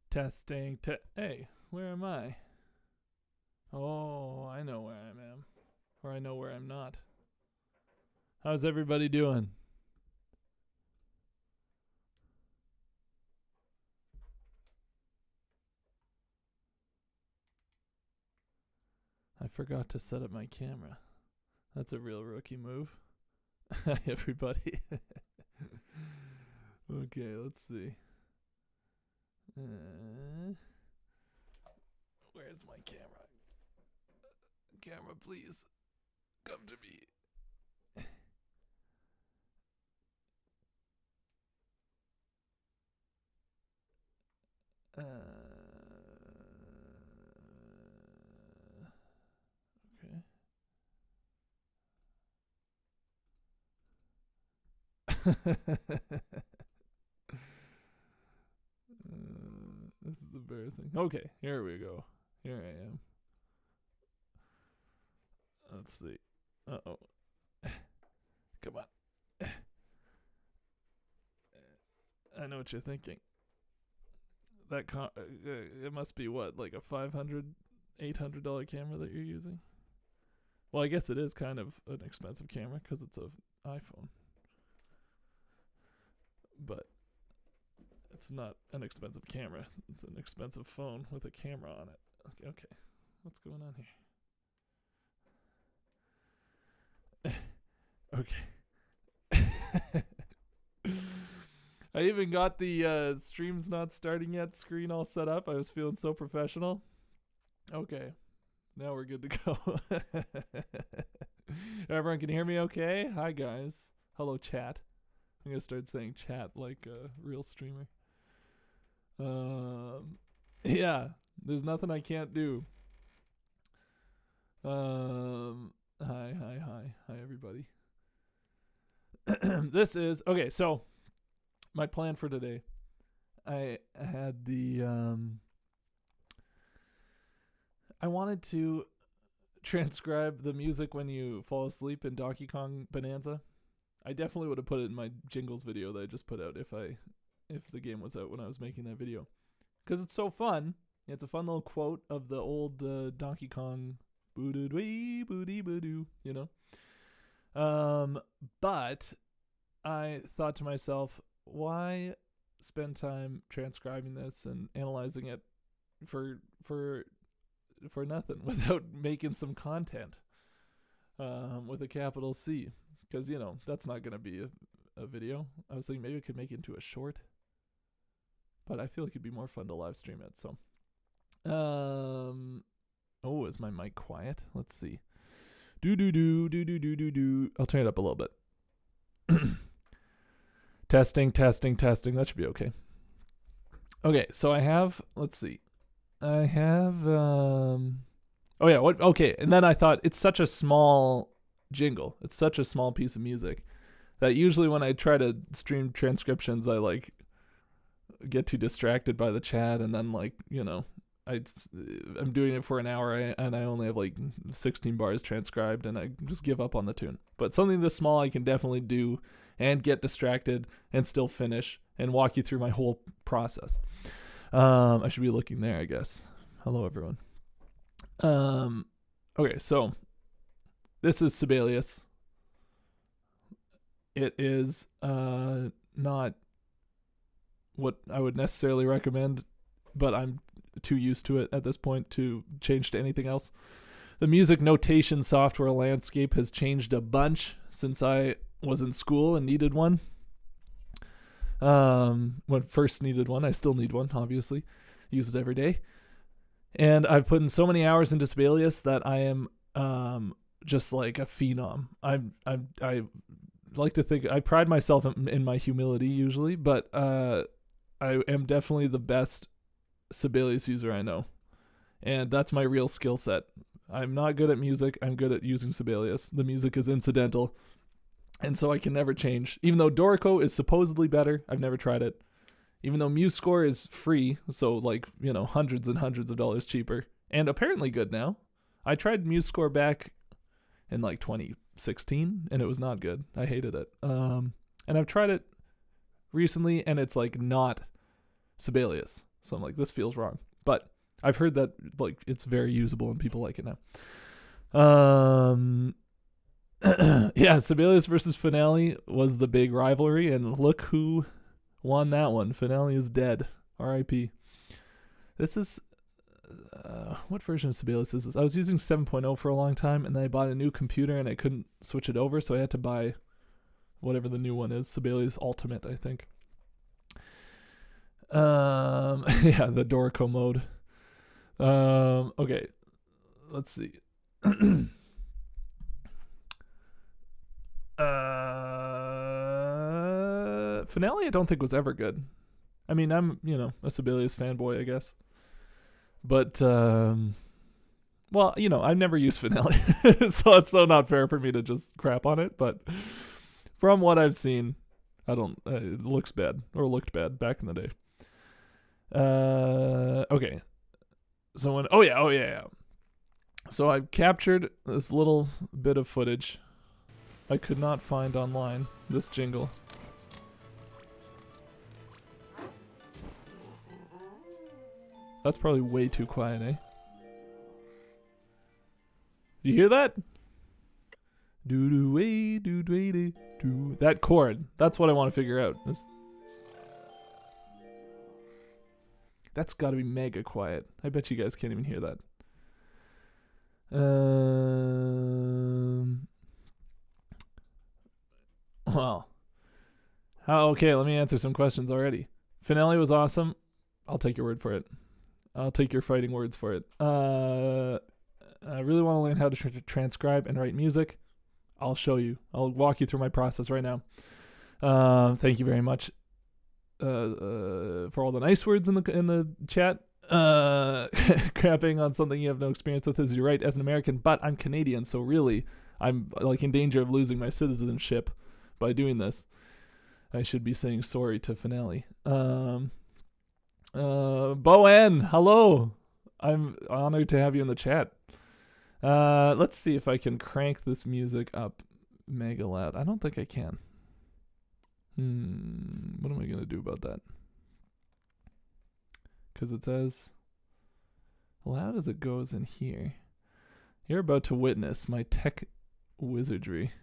Testing. Hey, where am I? Oh, I know where I am. Or I know where I'm not. How's everybody doing? I forgot to set up my camera. That's a real rookie move. Hi, everybody. Okay, let's see. Where's my camera? Camera, please. Come to me. Okay. This is embarrassing. Okay, here we go. Here I am. Let's see. Uh-oh. Come on. I know what you're thinking. That it must be what, like a $500, $800 camera that you're using? Well, I guess it is kind of an expensive camera because it's an iPhone. But it's not an expensive camera. It's an expensive phone with a camera on it. Okay. What's going on here? Okay. I even got the stream's not starting yet screen all set up. I was feeling so professional. Okay. Now we're good to go. Everyone can hear me okay? Hi, guys. Hello, chat. I'm going to start saying chat like a real streamer. Yeah, there's nothing I can't do. Hi, everybody. This is, okay, so my plan for today, I had I wanted to transcribe the music when you fall asleep in Donkey Kong Bananza. I definitely would have put it in my jingles video that I just put out if the game was out when I was making that video, because it's so fun. It's a fun little quote of the old Donkey Kong, boo-doo-dwee, boo-dee-boo-doo, you know. But I thought to myself, why spend time transcribing this and analyzing it for nothing without making some content with a capital C? Because, you know, that's not going to be a video. I was thinking maybe I could make it into a short, but I feel like it'd be more fun to live stream it. So, oh, is my mic quiet? Let's see. I'll turn it up a little bit. Testing. That should be okay. Okay, so I have, let's see. I have, oh yeah, what? Okay, and then I thought it's such a small jingle. It's such a small piece of music that usually when I try to stream transcriptions, I like get too distracted by the chat, and then like, you know, I'm doing it for an hour and I only have like 16 bars transcribed and I just give up on the tune. But something this small I can definitely do and get distracted and still finish and walk you through my whole process. I should be looking there, I guess. Hello, everyone. Okay, so this is Sibelius. It is not what I would necessarily recommend, but I'm too used to it at this point to change to anything else. The music notation software landscape has changed a bunch since I was in school and needed one. When first needed one, I still need one, obviously. Use it every day. And I've put in so many hours into Sibelius that I am just like a phenom. I like to think I pride myself in my humility usually, but I am definitely the best Sibelius user I know. And that's my real skill set. I'm not good at music. I'm good at using Sibelius. The music is incidental. And so I can never change. Even though Dorico is supposedly better, I've never tried it. Even though MuseScore is free, so like, you know, hundreds and hundreds of dollars cheaper, and apparently good now. I tried MuseScore back in like 2016, and it was not good. I hated it. And I've tried it recently, and it's like not Sibelius. So I'm like, this feels wrong. But I've heard that like it's very usable and people like it now. Yeah, Sibelius versus Finale was the big rivalry, and look who won that one. Finale is dead. R.I.P. This is what version of Sibelius is this? I was using 7.0 for a long time, and then I bought a new computer and I couldn't switch it over, so I had to buy whatever the new one is, Sibelius Ultimate, I think. Yeah, the Dorico mode. Okay, let's see. Finale I don't think was ever good. I mean, I'm, you know, a Sibelius fanboy, I guess. But, well, you know, I've never used Finale, so it's so not fair for me to just crap on it. But from what I've seen, it looks bad, or looked bad back in the day. Okay. So oh yeah. So I captured this little bit of footage I could not find online, this jingle. That's probably way too quiet, eh? You hear that? Do. That chord. That's what I want to figure out. That's got to be mega quiet. I bet you guys can't even hear that. Well. Okay, let me answer some questions already. Finale was awesome. I'll take your word for it. I'll take your fighting words for it. I really want to learn how to transcribe and write music. I'll show you. I'll walk you through my process right now. Thank you very much for all the nice words in the chat. Crapping on something you have no experience with is you're right as an American, but I'm Canadian, so really I'm like in danger of losing my citizenship by doing this. I should be saying sorry to Finale. Bowen, hello. I'm honored to have you in the chat. Let's see if I can crank this music up mega loud. I don't think I can. What am I going to do about that? Because it says loud as it goes in here. You're about to witness my tech wizardry.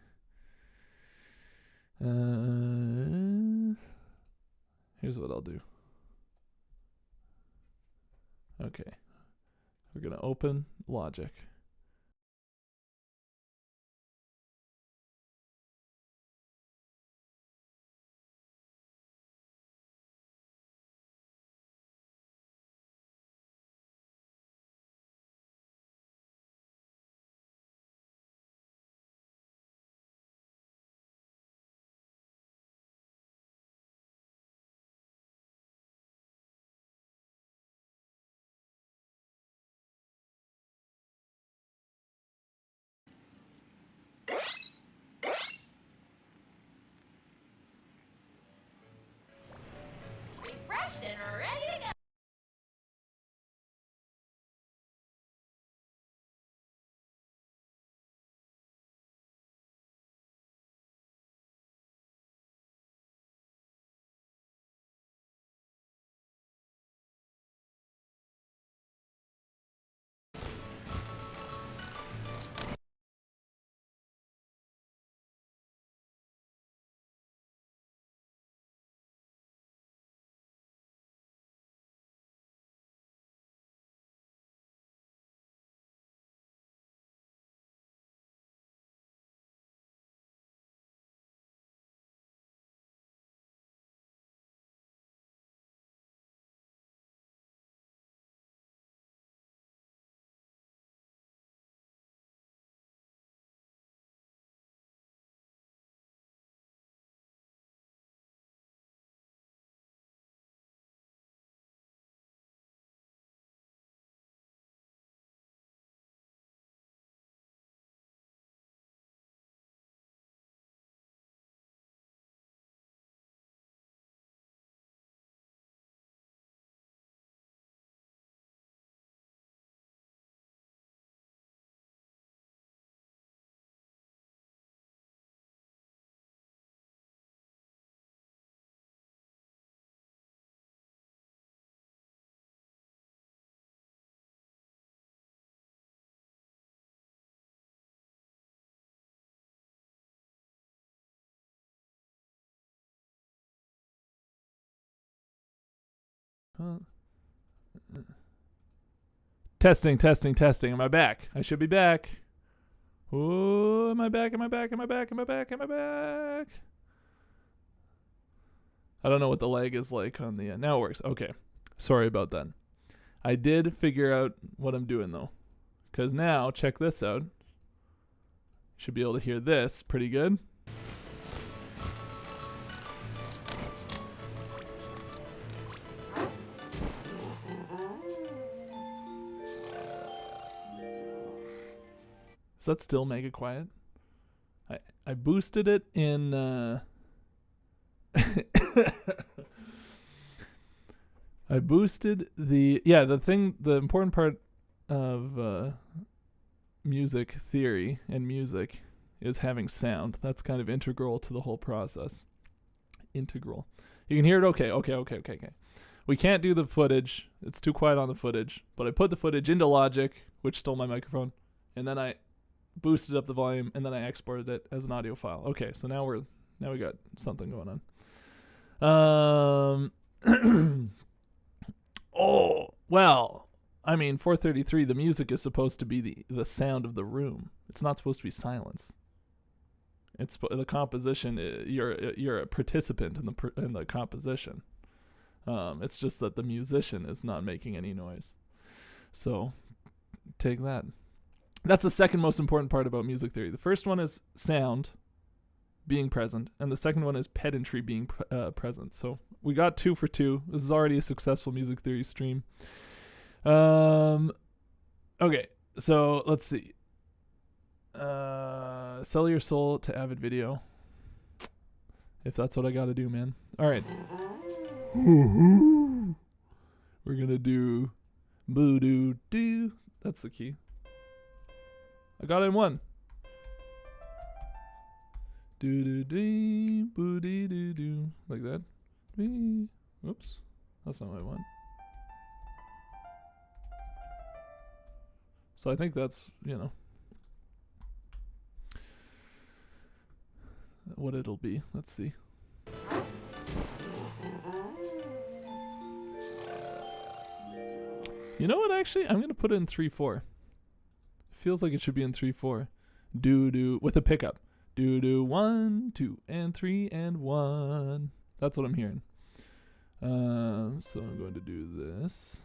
Here's what I'll do. Okay. We're going to open Logic. Refreshed and ready to go. Testing. Am I back? I should be back. Oh, am I back? Am I back? I don't know what the lag is like on the... now it works. Okay. Sorry about that. I did figure out what I'm doing, though. Because now, check this out. Should be able to hear this pretty good. Is that still mega quiet? I boosted it in I boosted the important part of music theory and music is having sound. That's kind of integral to the whole process. Integral. You can hear it okay. We can't do the footage. It's too quiet on the footage. But I put the footage into Logic, which stole my microphone, and then I boosted up the volume, and then I exported it as an audio file. Okay, so now we got something going on. Oh, well, I mean, 433, the music is supposed to be the sound of the room. It's not supposed to be silence. It's the composition. You're a participant in the composition. It's just that the musician is not making any noise. So take that. That's the second most important part about music theory. The first one is sound being present, and the second one is pedantry being present. So we got 2 for 2. This is already a successful music theory stream. Okay, so let's see. Sell your soul to Avid Video. If that's what I gotta do, man. All right. We're gonna do boo doo doo. That's the key. I got it in 1. Do do dee boo dee doo doo, like that. Oops, that's not what I want. So I think that's, what it'll be. Let's see. You know what, actually? I'm going to put it in 3/4. It feels like it should be in 3/4. Do with a pickup. Do 1, 2, and 3, and 1. That's what I'm hearing. So I'm going to do this.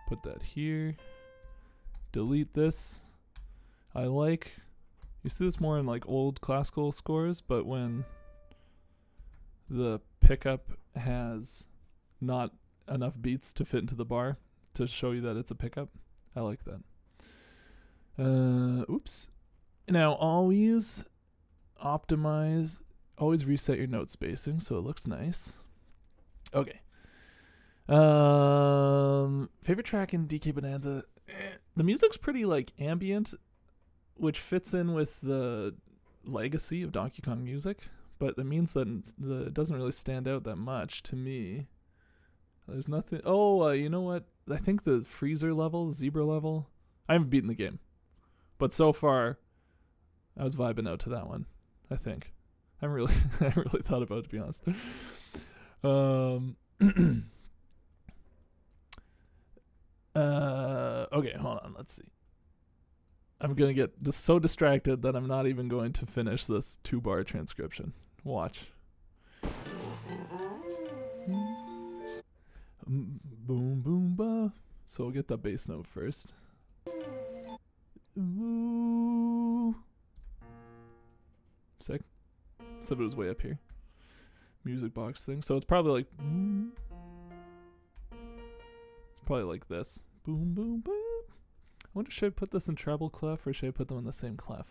Put that here. Delete this. You see this more in like old classical scores, but when the pickup has not enough beats to fit into the bar to show you that it's a pickup, I like that. Oops. Now always reset your note spacing so it looks nice. Okay. Favorite track in DK Bananza? The music's pretty like ambient, which fits in with the legacy of Donkey Kong music, but that means that it doesn't really stand out that much to me. There's nothing. You know what? I think the freezer level, zebra level, I haven't beaten the game, but so far I was vibing out to that one. I think I haven't really thought about it, to be honest. Okay, hold on. Let's see. I'm going to get so distracted that I'm not even going to finish this 2-bar transcription. Watch. Boom, boom, ba. So we'll get the bass note first. Ooh. Sick. So it was way up here. Music box thing. So it's probably like... It's probably like this. Boom, boom, boom. I wonder, should I put this in treble clef or should I put them in the same clef?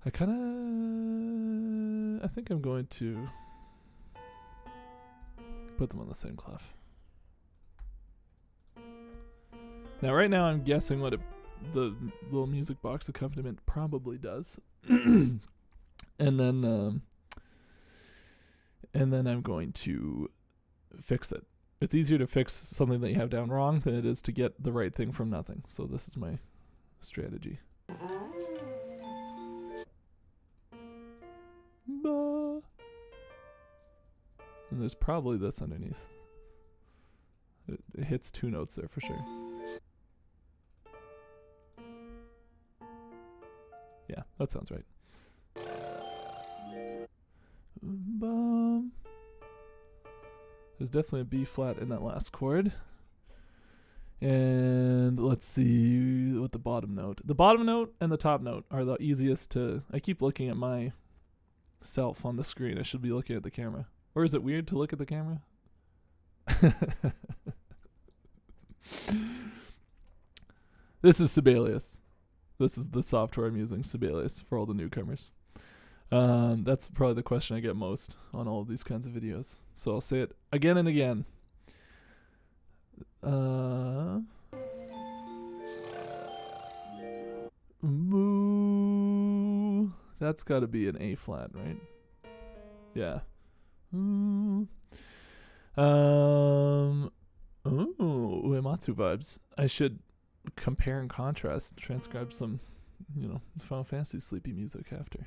I think I'm going to put them on the same clef. Now, right now I'm guessing what the little music box accompaniment probably does. and then I'm going to fix it. It's easier to fix something that you have down wrong than it is to get the right thing from nothing. So this is my strategy. Ba. And there's probably this underneath. It hits 2 notes there for sure. Yeah, that sounds right. Bum. There's definitely a B flat in that last chord. And let's see what the bottom note. The bottom note and the top note are the easiest to... I keep looking at myself on the screen. I should be looking at the camera. Or is it weird to look at the camera? This is Sibelius. This is the software I'm using, Sibelius, for all the newcomers. That's probably the question I get most on all of these kinds of videos. So I'll say it again and again. Moo. That's got to be an A flat, right? Yeah. Ooh, Uematsu vibes. I should compare and contrast, transcribe some, Final Fantasy sleepy music after.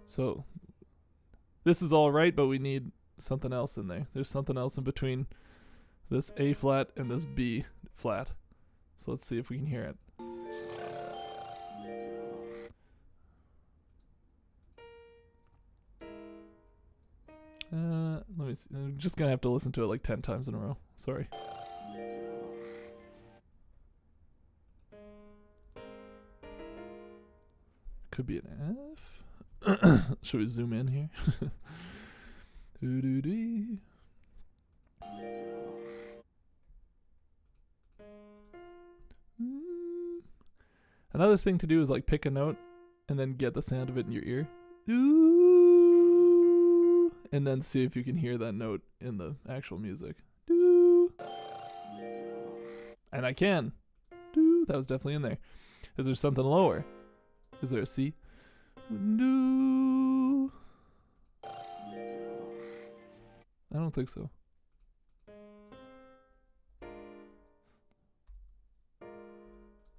So, this is all right, but we need something else in there. There's something else in between this A flat and this B flat. So let's see if we can hear it. Let me see. I'm just gonna have to listen to it like 10 times in a row. Sorry. Could be an F. Should we zoom in here? Another thing to do is like pick a note and then get the sound of it in your ear. And then see if you can hear that note in the actual music. And I can. That was definitely in there. Is there something lower? Is there a C? I don't think so.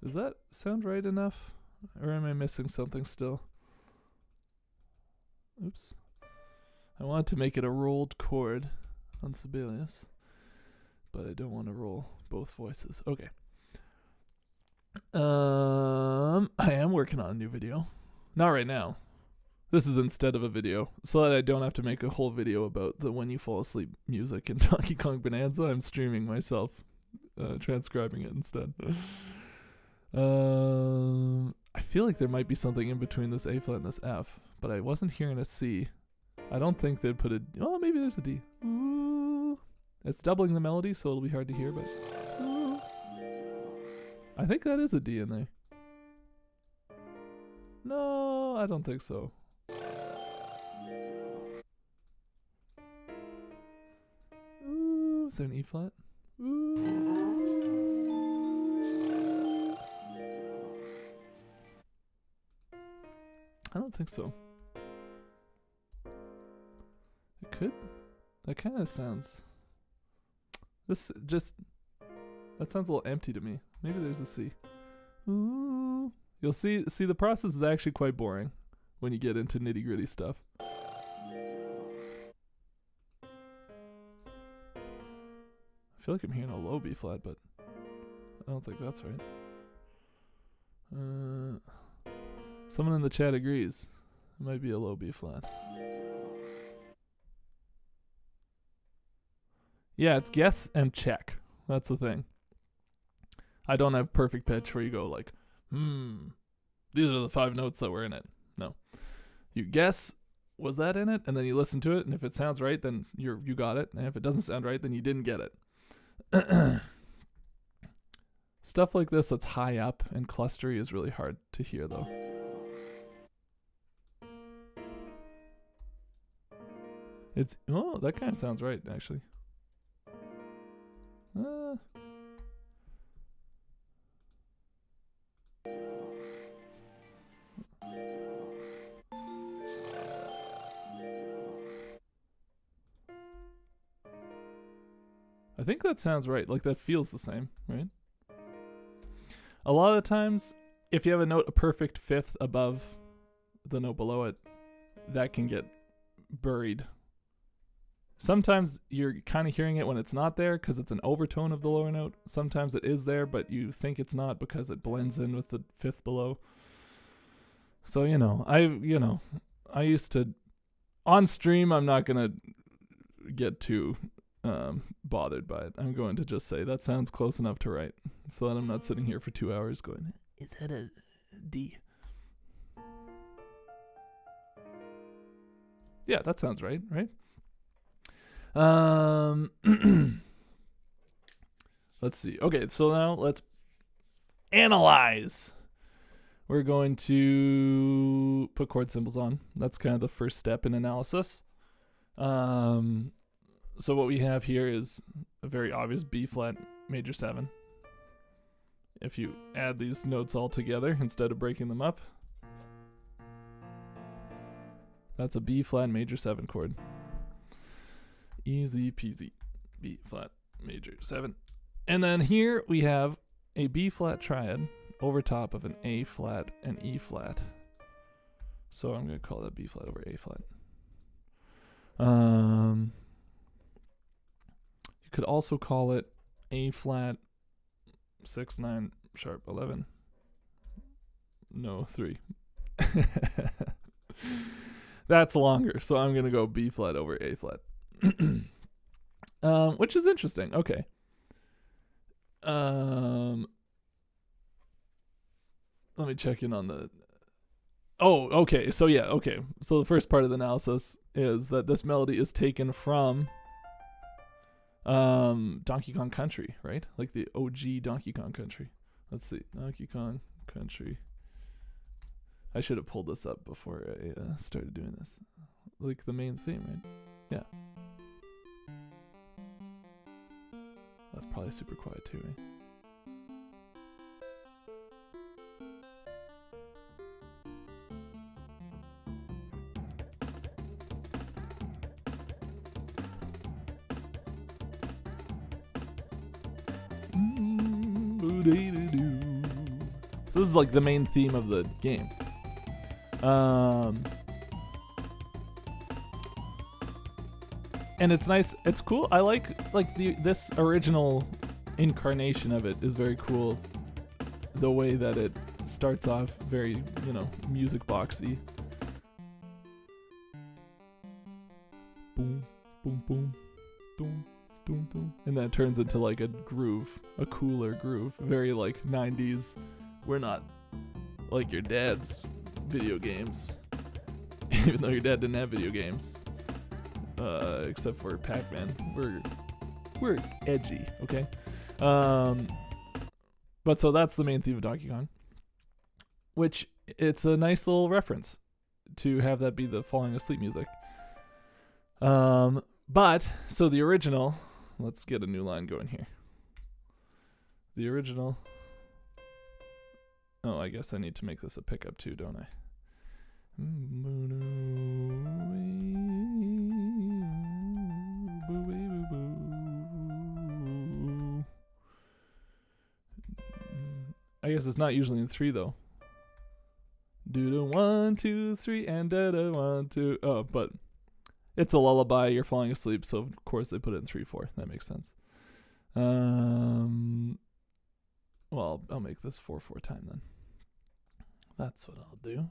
Does that sound right enough? Or am I missing something still? Oops. I want to make it a rolled chord on Sibelius, but I don't want to roll both voices. Okay. I am working on a new video. Not right now. This is instead of a video, so that I don't have to make a whole video about the when you fall asleep music in Donkey Kong Bonanza. I'm streaming myself, transcribing it instead. I feel like there might be something in between this A flat and this F, but I wasn't hearing a C. I don't think they'd put a... Oh, maybe there's a D. Ooh. It's doubling the melody, so it'll be hard to hear, but... Ooh. I think that is a D in there. No, I don't think so. Ooh, is there an E flat? Ooh. I don't think so. It could. That kind of sounds... That sounds a little empty to me. Maybe there's a C. Ooh. You'll see the process is actually quite boring when you get into nitty-gritty stuff. I feel like I'm hearing a low B flat, but I don't think that's right. Someone in the chat agrees. It might be a low B flat. Yeah, it's guess and check. That's the thing. I don't have perfect pitch where you go like, these are the 5 notes that were in it. No. You guess, was that in it? And then you listen to it, and if it sounds right, then you got it. And if it doesn't sound right, then you didn't get it. Stuff like this that's high up and clustery is really hard to hear, though. That kind of sounds right, actually. I think that sounds right. Like, that feels the same, right? A lot of the times, if you have a note a perfect fifth above the note below it, that can get buried. Sometimes you're kind of hearing it when it's not there because it's an overtone of the lower note. Sometimes it is there, but you think it's not because it blends in with the fifth below. So, I used to... On stream, I'm not going to get too bothered by it. I'm going to just say, that sounds close enough to right. So that I'm not sitting here for 2 hours going, is that a D? Yeah, that sounds right? Let's see. Okay, so now let's analyze. We're going to put chord symbols on. That's kind of the first step in analysis. So what we have here is a very obvious B flat major 7. If you add these notes all together instead of breaking them up, that's a B flat major 7 chord. Easy peasy. B flat major 7. And then here we have a B flat triad over top of an A flat and E flat. So I'm going to call that B flat over A flat. You could also call it A flat 6 9 sharp 11. No, 3. That's longer, so I'm going to go B flat over A flat. Which is interesting. Okay. Let me check in on the... Oh, okay. So yeah, okay. So the first part of the analysis is that this melody is taken from Donkey Kong Country, right? Like the OG Donkey Kong Country. Let's see. Donkey Kong Country. I should have pulled this up before I started doing this. Like the main theme, right? Yeah. That's probably super quiet too, right? So this is like the main theme of the game. And it's nice. It's cool. I like this original incarnation of it is very cool. The way that it starts off very, music boxy. Boom, boom, boom, boom, boom, boom. And then it turns into like a groove, a cooler groove. Very like 90s. We're not like your dad's video games. Even though your dad didn't have video games. Except for Pac-Man. We're edgy, okay? But so that's the main theme of Donkey Kong. Which, it's a nice little reference to have that be the falling asleep music. But, so the original, let's get a new line going here. The original, oh, I guess I need to make this a pickup too, don't I? I guess it's not usually in 3 though. Do the 1 2 3 and da da 1 2. Oh, but it's a lullaby. You're falling asleep, so of course they put it in 3 4. That makes sense. Well, I'll make this 4 4 time then. That's what I'll do.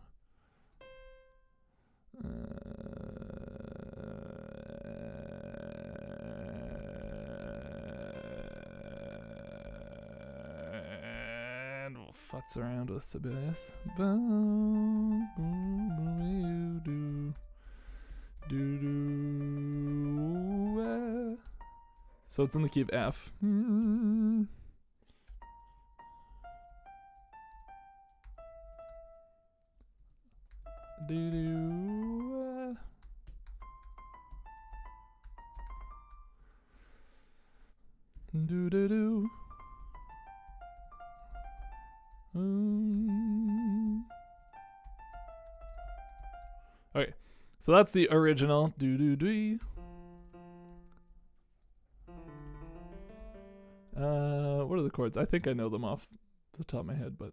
And we'll futz around with Sibelius. So it's in the key of F. Okay, so that's the original. What are the chords? I think I know them off the top of my head, but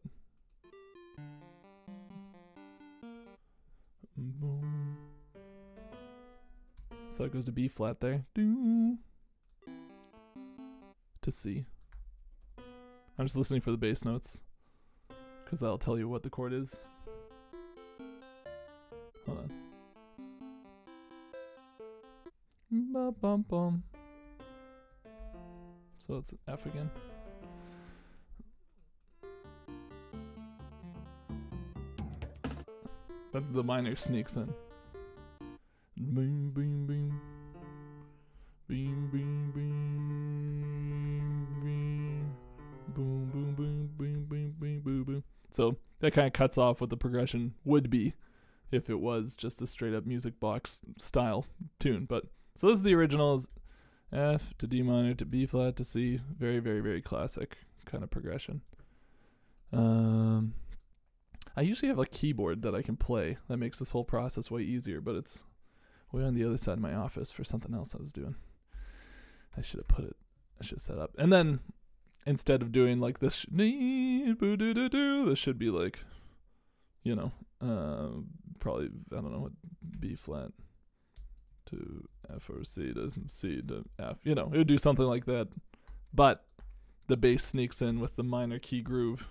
so it goes to B flat there. To C. I'm just listening for the bass notes because that'll tell you what the chord is. Hold on. Bum, bum, bum. So it's F again. But the minor sneaks in. Boom, boom, boom. Boom, boom, boom. Boom, boom, boom, boom, boom, boom, boom, boom. So that kind of cuts off what the progression would be if it was just a straight up music box style tune. But so this is the original, is F to D minor to B flat to C. Very, very, very classic kind of progression. I usually have a keyboard that I can play that makes this whole process way easier, but it's way on the other side of my office for something else I was doing. I should have set up. And then instead of doing like this, this should be like, you know, probably, I don't know, what B flat to F or C to C to F. You know, it would do something like that. But the bass sneaks in with the minor key groove.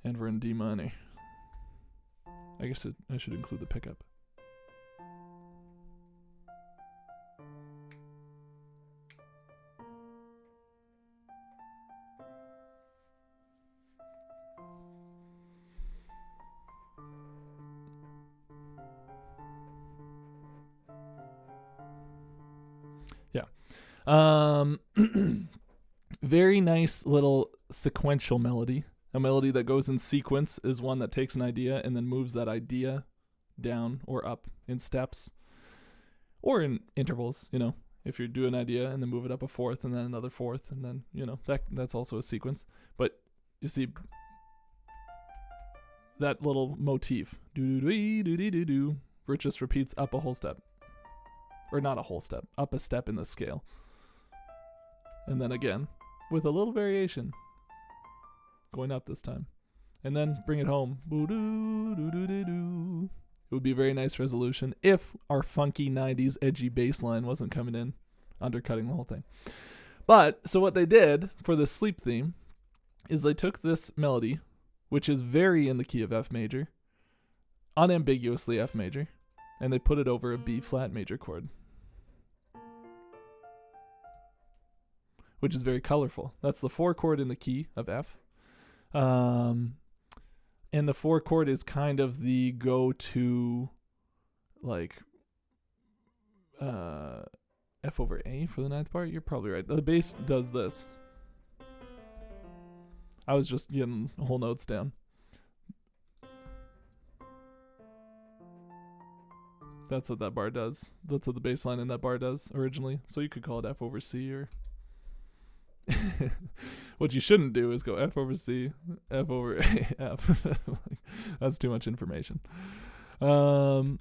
And we're in D minor. I guess I should include the pickup. Very nice little sequential melody. A melody that goes in sequence is one that takes an idea and then moves that idea down or up in steps or in intervals, you know. If you do an idea and then move it up a fourth and then another fourth and then, you know, that's also a sequence. But you see that little motif, do, where it just repeats up a whole step. Or not a whole step, up a step in the scale. And then again, with a little variation, going up this time. And then bring it home. It would be a very nice resolution if our funky 90s edgy bass line wasn't coming in, undercutting the whole thing. But, so what they did for the sleep theme is they took this melody, which is very in the key of F major, unambiguously F major, and they put it over a B flat major chord, which is very colorful. That's the 4 chord in the key of F. And the 4 chord is kind of the go-to, like, F over A for the 9th part. You're probably right. The bass does this. I was just getting whole notes down. That's what that bar does. That's what the bass line in that bar does originally. So you could call it F over C, or what you shouldn't do is go F over C, F over A, F. That's too much information. But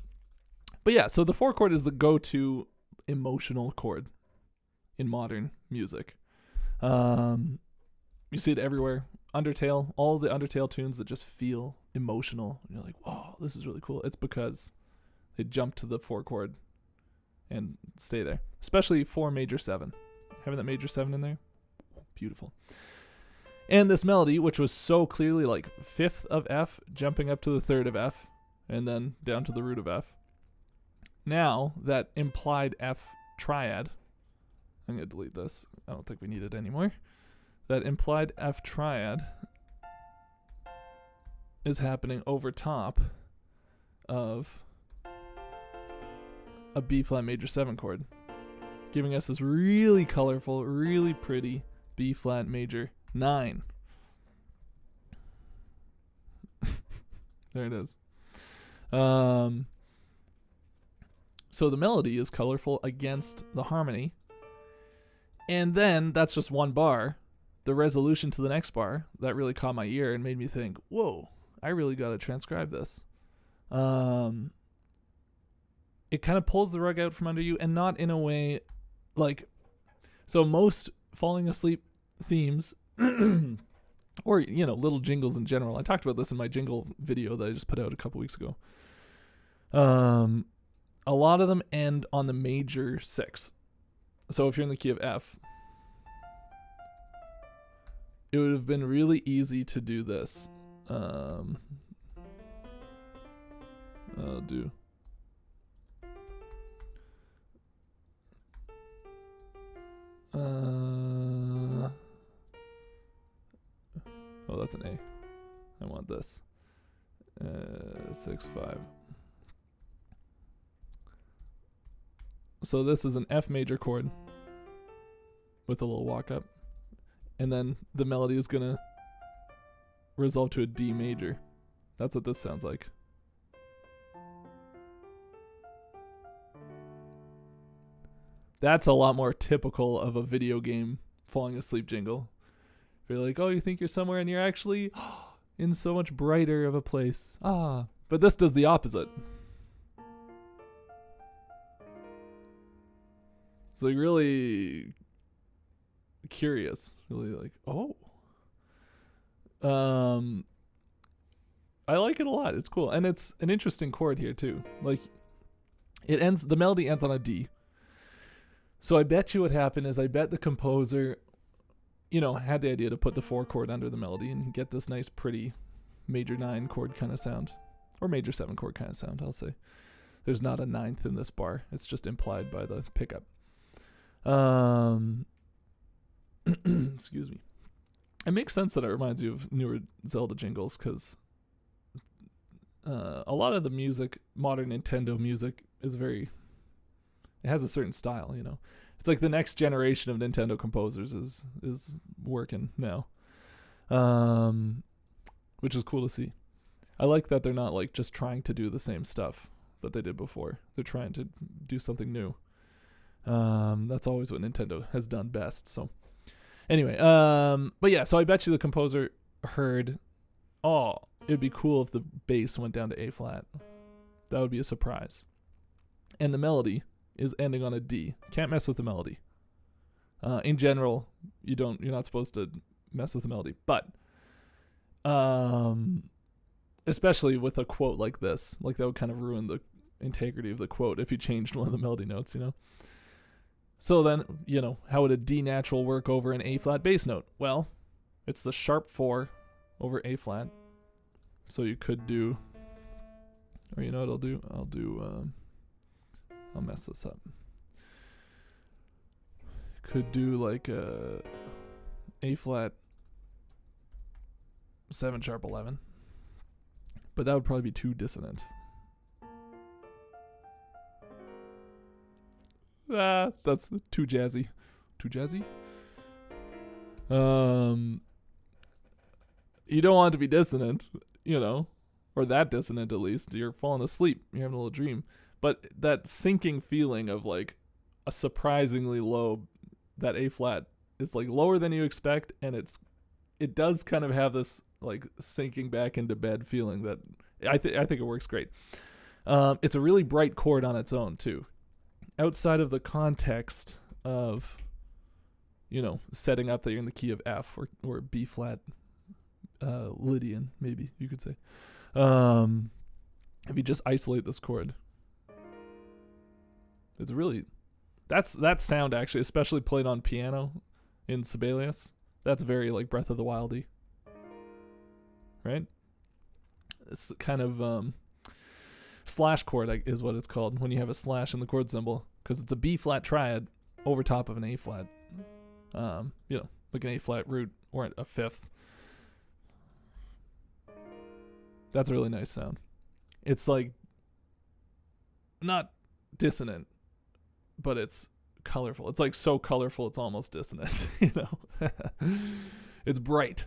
yeah, so the 4 chord is the go-to emotional chord in modern music. You see it everywhere. Undertale, all the Undertale tunes that just feel emotional. You're like, whoa, this is really cool. It's because they jump to the 4 chord and stay there. Especially 4 major 7. Having that major 7 in there, beautiful. And this melody, which was so clearly like 5th of F, jumping up to the 3rd of F, and then down to the root of F. Now, that implied F triad, I'm going to delete this. I don't think we need it anymore. That implied F triad is happening over top of a B flat major 7 chord, giving us this really colorful, really pretty B flat major 9. There it is. So the melody is colorful against the harmony. And then that's just one bar. The resolution to the next bar, that really caught my ear and made me think, whoa, I really got to transcribe this. It kind of pulls the rug out from under you, and not in a way like, so most falling asleep themes or, you know, little jingles in general. I talked about this in my jingle video that I just put out a couple weeks ago. A lot of them end on the major 6. So if you're in the key of F, it would have been really easy to do this. I'll do. Oh, that's an A. I want this. 6 5. So this is an F major chord with a little walk up, and then the melody is gonna resolve to a D major. That's what this sounds like. That's a lot more typical of a video game falling asleep jingle. If you're like, oh, you think you're somewhere and you're actually in so much brighter of a place. But this does the opposite. It's like really curious, really like, oh. I like it a lot. It's cool, and it's an interesting chord here too. Like, the melody ends on a D. So I bet you what happened is I bet the composer, had the idea to put the 4 chord under the melody and get this nice, pretty major 9 chord kind of sound, or major 7 chord kind of sound. I'll say there's not a 9th in this bar. It's just implied by the pickup. Excuse me. It makes sense that it reminds you of newer Zelda jingles, because a lot of the music, modern Nintendo music, it has a certain style, It's like the next generation of Nintendo composers is working now, which is cool to see. I like that they're not like just trying to do the same stuff that they did before. They're trying to do something new. That's always what Nintendo has done best. So anyway, but yeah, so I bet you the composer heard, oh, it'd be cool if the bass went down to A flat. That would be a surprise. And the melody is ending on a D. Can't mess with the melody. In general, you're not supposed to mess with the melody, but especially with a quote like this, like that would kind of ruin the integrity of the quote if you changed one of the melody notes, So then, how would a D natural work over an A flat bass note? Well, it's the sharp 4 over A flat. So you could do, or you know what I'll do? I'll mess this up. Could do like A flat 7 sharp 11. But that would probably be too dissonant. That's too jazzy. Too jazzy? You don't want it to be dissonant, or that dissonant at least. You're falling asleep. You're having a little dream. But that sinking feeling of like a surprisingly low, that A flat is like lower than you expect, and it does kind of have this like sinking back into bed feeling that I think it works great. It's a really bright chord on its own too. Outside of the context of, setting up that you're in the key of F or B flat, Lydian, maybe you could say. If you just isolate this chord, it's really, that sound actually, especially played on piano in Sibelius, that's very like Breath of the Wildy, right? It's kind of slash chord is what it's called when you have a slash in the chord symbol, because it's a B flat triad over top of an A flat, like an A flat root or a fifth. That's a really nice sound. It's like not dissonant, but it's colorful. It's like so colorful it's almost dissonant, It's bright.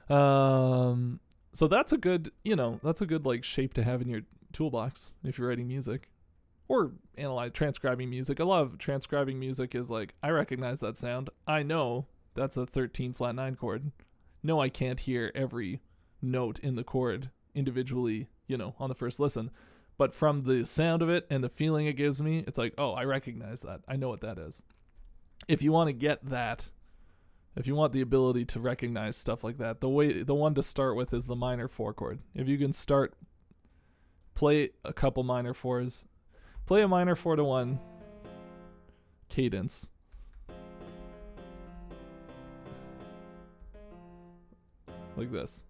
So that's a good, like shape to have in your toolbox if you're writing music or transcribing music. A lot of transcribing music is like, I recognize that sound. I know that's a 13 flat 9 chord. No, I can't hear every note in the chord individually, on the first listen. But from the sound of it and the feeling it gives me, it's like, oh, I recognize that. I know what that is. If you want to get that, if you want the ability to recognize stuff like that, the one to start with is the minor 4 chord. If you can play a couple minor 4s, play a minor 4-1 cadence. Like this.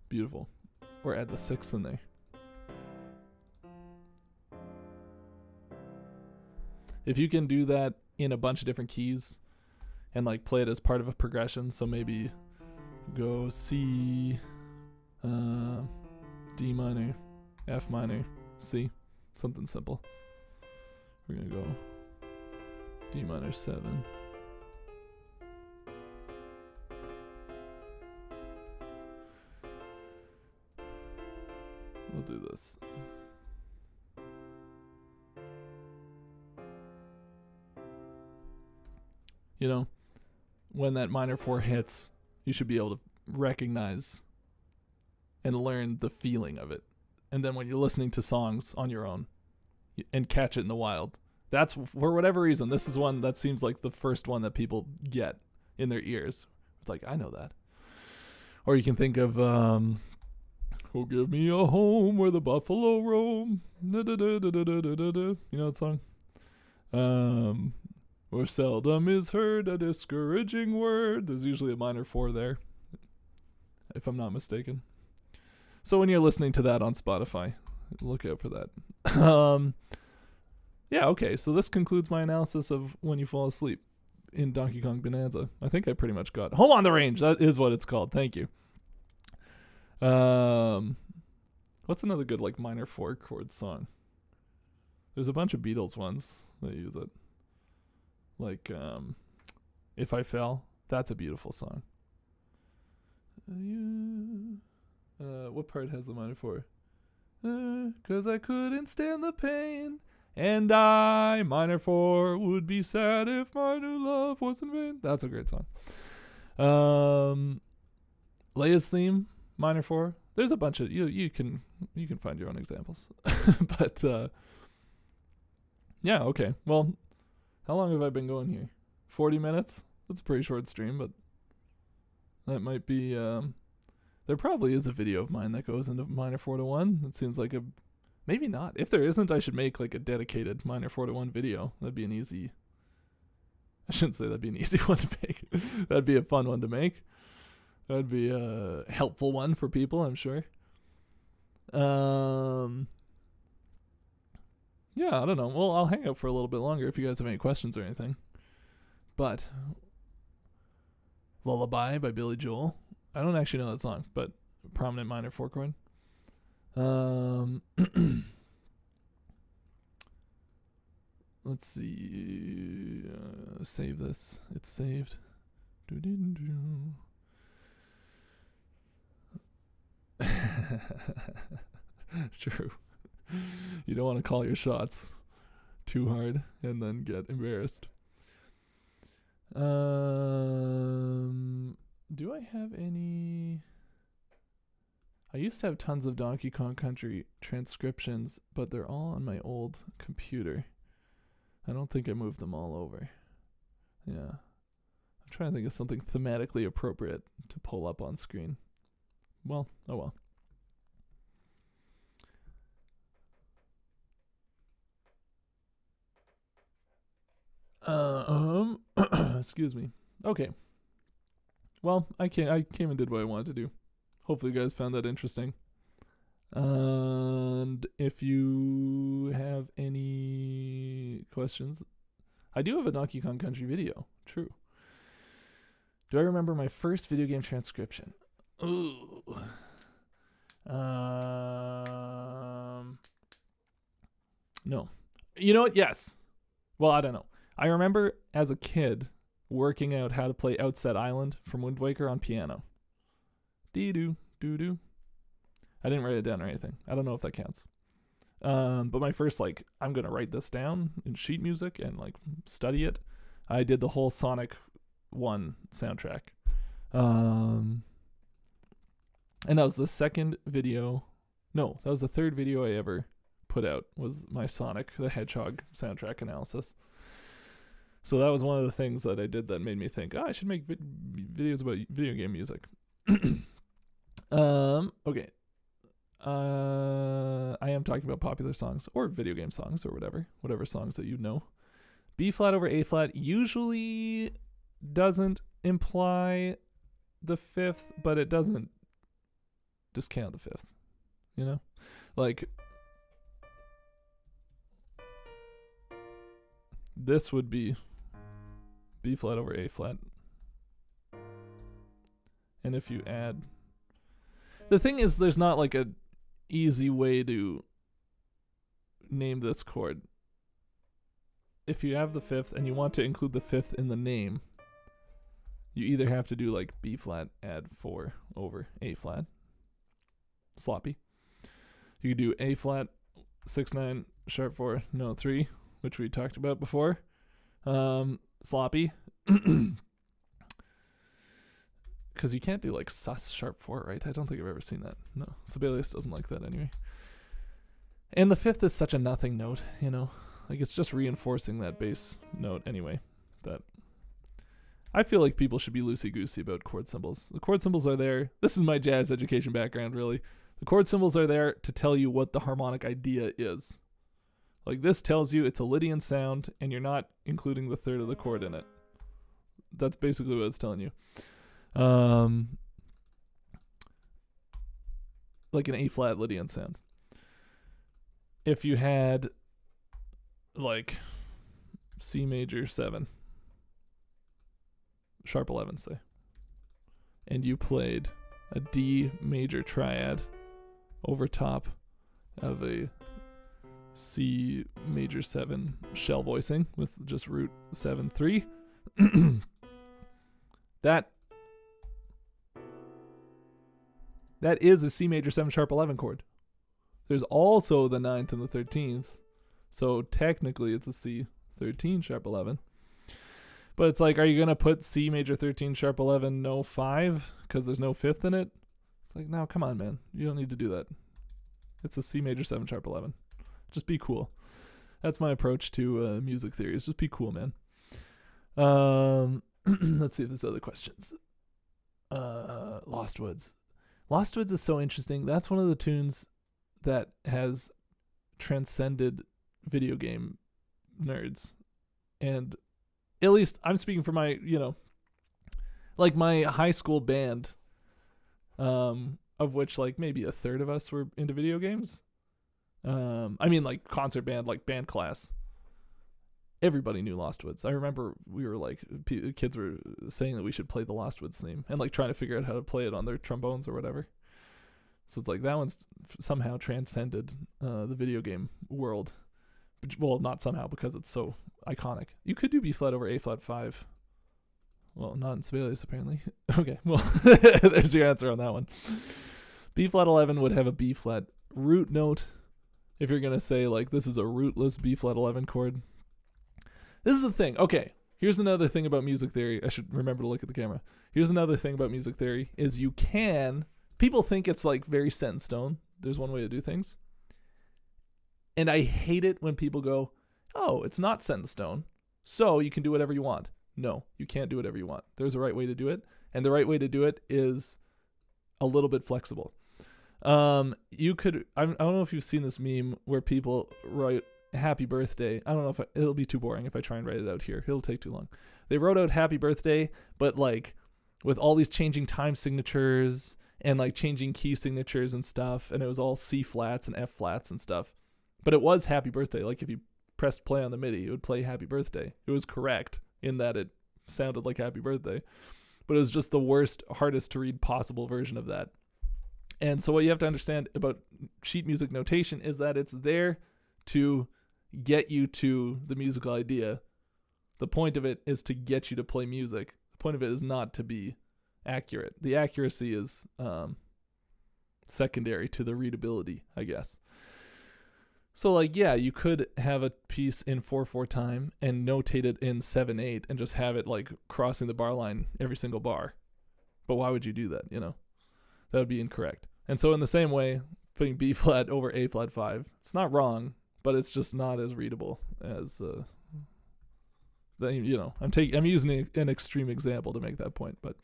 Beautiful. Or add the 6th in there. If you can do that in a bunch of different keys and like play it as part of a progression, so maybe go C, D minor, F minor, C, something simple. We're gonna go D minor 7. We'll do this. When that minor 4 hits, you should be able to recognize and learn the feeling of it. And then when you're listening to songs on your own, and catch it in the wild. That's, for whatever reason, this is one that seems like the first one that people get in their ears. It's like, I know that. Or you can think of, "Oh, give me a home where the buffalo roam." You know that song? Or "Seldom is heard a discouraging word." There's usually a minor 4 there, if I'm not mistaken. So when you're listening to that on Spotify, look out for that. Yeah, okay, so this concludes my analysis of When You Fall Asleep in Donkey Kong Bonanza. I think I pretty much got Home on the Range. That is what it's called. Thank you. What's another good like minor 4 chord song? There's a bunch of Beatles ones that use it. Like If I Fell. That's a beautiful song. What part has the minor 4? 'Cause I couldn't stand the pain, and I, minor 4, would be sad if my new love was in vain. That's a great song. Leia's Theme, minor 4. There's a bunch of you can find your own examples. But yeah, okay. Well, how long have I been going here? 40 minutes? That's a pretty short stream, but that might be there probably is a video of mine that goes into minor 4 to 1. It seems like maybe not. If there isn't, I should make like a dedicated minor 4 to 1 video. That'd be I shouldn't say that'd be an easy one to make. That'd be a fun one to make. That'd be a helpful one for people, I'm sure. Yeah, I don't know. Well, I'll hang out for a little bit longer if you guys have any questions or anything. But Lullaby by Billy Joel. I don't actually know that song, but prominent minor 4 chord. Let's see. Save this. It's saved. True. You don't want to call your shots too hard and then get embarrassed. Do I have any? I used to have tons of Donkey Kong Country transcriptions, but they're all on my old computer. I don't think I moved them all over. Yeah. I'm trying to think of something thematically appropriate to pull up on screen. Well, oh well. Excuse me. Okay. Well, I came and did what I wanted to do. Hopefully you guys found that interesting. And if you have any questions, I do have a Donkey Kong Country video. True. Do I remember my first video game transcription? Ooh. No. You know what? Yes. Well, I don't know. I remember as a kid working out how to play Outset Island from Wind Waker on piano. Dee-doo, doo-doo. I didn't write it down or anything. I don't know if that counts. But my first, I'm going to write this down in sheet music and, study it. I did the whole Sonic 1 soundtrack. And that was the second video. No, that was the third video I ever put out, was my Sonic the Hedgehog soundtrack analysis. So that was one of the things that I did that made me think, I should make videos about video game music. Okay. I am talking about popular songs or video game songs or whatever songs that you know. B flat over A flat usually doesn't imply the fifth, but it doesn't discount the fifth. You know? This would be B flat over A flat. And if you add... The thing is, there's not a easy way to name this chord. If you have the fifth and you want to include the fifth in the name, you either have to do B flat add 4 over A flat. Sloppy. You could do A flat 6/9 sharp 4 no 3, which we talked about before. Sloppy. Because you can't do sus sharp 4, right? I don't think I've ever seen that. No, Sibelius doesn't like that anyway. And the fifth is such a nothing note, you know? Like, it's just reinforcing that bass note anyway. That I feel like people should be loosey-goosey about chord symbols. The chord symbols are there. This is my jazz education background, really. The chord symbols are there to tell you what the harmonic idea is. Like, this tells you it's a Lydian sound, and you're not including the third of the chord in it. That's basically what it's telling you. Like an A-flat Lydian sound. If you had, like, C major 7, sharp 11, say, and you played a D major triad over top of a C major 7 shell voicing with just root 7/3, that is a C major 7 sharp 11 chord. There's also the 9th and the 13th, so technically it's a C 13 sharp 11. But it's like, are you going to put C major 13 sharp 11 no 5 because there's no 5th in it? It's like, no, come on, man. You don't need to do that. It's a C major 7 sharp 11. Just be cool. That's my approach to music theory. Is just be cool, man. Let's see if there's other questions. Lost Woods. Lost Woods is so interesting. That's one of the tunes that has transcended video game nerds. And at least I'm speaking for my, like my high school band, of which like maybe a third of us were into video games. I mean like concert band, like band class. Everybody knew Lost Woods. I remember we were like, kids were saying that we should play the Lost Woods theme and like trying to figure out how to play it on their trombones or whatever. So it's like that one's somehow transcended the video game world. Well, not somehow, because it's so iconic. You could do B flat over A flat 5. Well, not in Sibelius apparently. Okay, well, there's your answer on that one. B flat 11 would have a B flat root note. If you're gonna say like this is a rootless B flat 11 chord. This is the thing. Okay, here's another thing about music theory. I should remember to look at the camera. Here's another thing about music theory is people think it's like very set in stone. There's one way to do things. And I hate it when people go, oh, it's not set in stone, so you can do whatever you want. No, you can't do whatever you want. There's a right way to do it, and the right way to do it is a little bit flexible. You could, I don't know if you've seen this meme where people write happy birthday. I don't know if it'll be too boring if I try and write it out here. It'll take too long. They wrote out happy birthday, but like with all these changing time signatures and like changing key signatures and stuff, and it was all C flats and F flats and stuff. But it was happy birthday. Like if you pressed play on the MIDI, it would play happy birthday. It was correct in that it sounded like happy birthday. But it was just the worst, hardest to read possible version of that. And so what you have to understand about sheet music notation is that it's there to get you to the musical idea. The point of it is to get you to play music. The point of it is not to be accurate. The accuracy is secondary to the readability, I guess. So like, yeah, you could have a piece in 4/4 time and notate it in 7/8 and just have it like crossing the bar line every single bar. But why would you do that? That would be incorrect. And so in the same way, putting B flat over A flat 5, it's not wrong, but it's just not as readable as I'm using an extreme example to make that point, but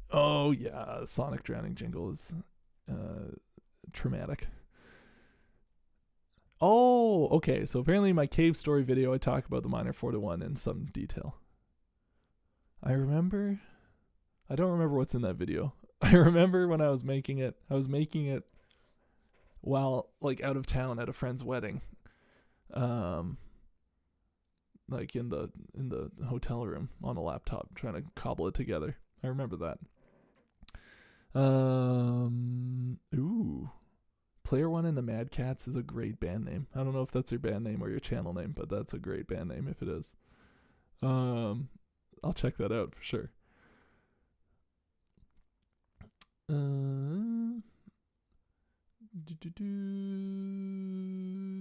oh yeah, the Sonic drowning jingle is traumatic. Oh, okay. So apparently in my cave story video, I talk about the minor 4/1 in some detail. I don't remember what's in that video. I remember when I was making it while like out of town at a friend's wedding. Like in the hotel room on a laptop trying to cobble it together. I remember that. Player One and the Mad Cats is a great band name. I don't know if that's your band name or your channel name, but that's a great band name if it is. I'll check that out for sure.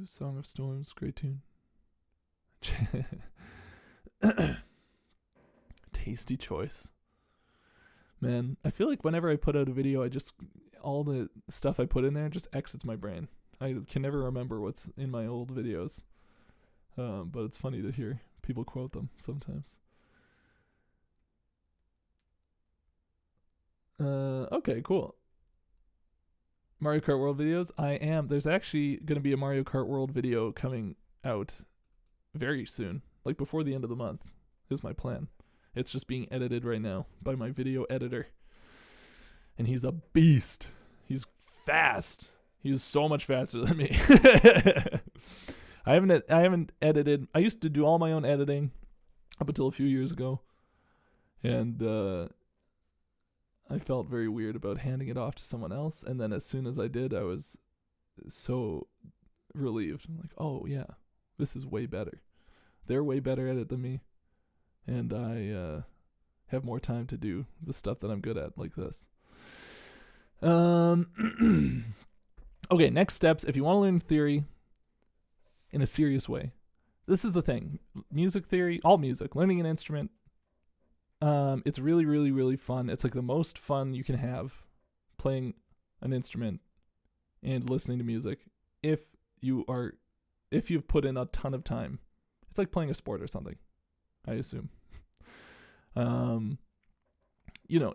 Song of Storms, great tune. Tasty choice. Man, I feel like whenever I put out a video, all the stuff I put in there just exits my brain. I can never remember what's in my old videos. But it's funny to hear people quote them sometimes. Okay, cool. Mario Kart World videos. There's actually going to be a Mario Kart World video coming out very soon. Like before the end of the month is my plan. It's just being edited right now by my video editor. And he's a beast. He's fast. He's so much faster than me. I haven't edited. I used to do all my own editing up until a few years ago. And I felt very weird about handing it off to someone else. And then as soon as I did, I was so relieved. I'm like, oh yeah, this is way better. They're way better at it than me. And I have more time to do the stuff that I'm good at, like this. Okay, next steps. If you want to learn theory in a serious way, this is the thing. Music theory, all music, learning an instrument, it's really, really, really fun. It's like the most fun you can have playing an instrument and listening to music if you've put in a ton of time. It's like playing a sport or something, I assume.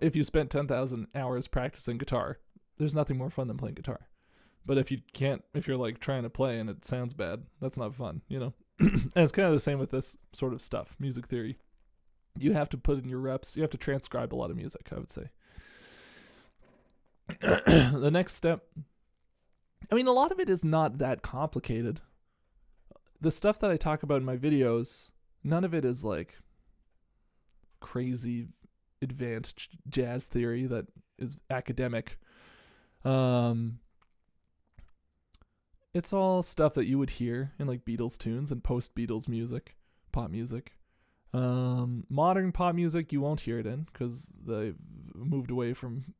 If you spent 10,000 hours practicing guitar, there's nothing more fun than playing guitar. But if you're like trying to play and it sounds bad, that's not fun, And it's kind of the same with this sort of stuff, music theory. You have to put in your reps. You have to transcribe a lot of music, I would say. The next step, a lot of it is not that complicated. The stuff that I talk about in my videos, none of it is like crazy advanced jazz theory that is academic. It's all stuff that you would hear in like Beatles tunes and post-Beatles music, pop music. Modern pop music, you won't hear it in because they moved away from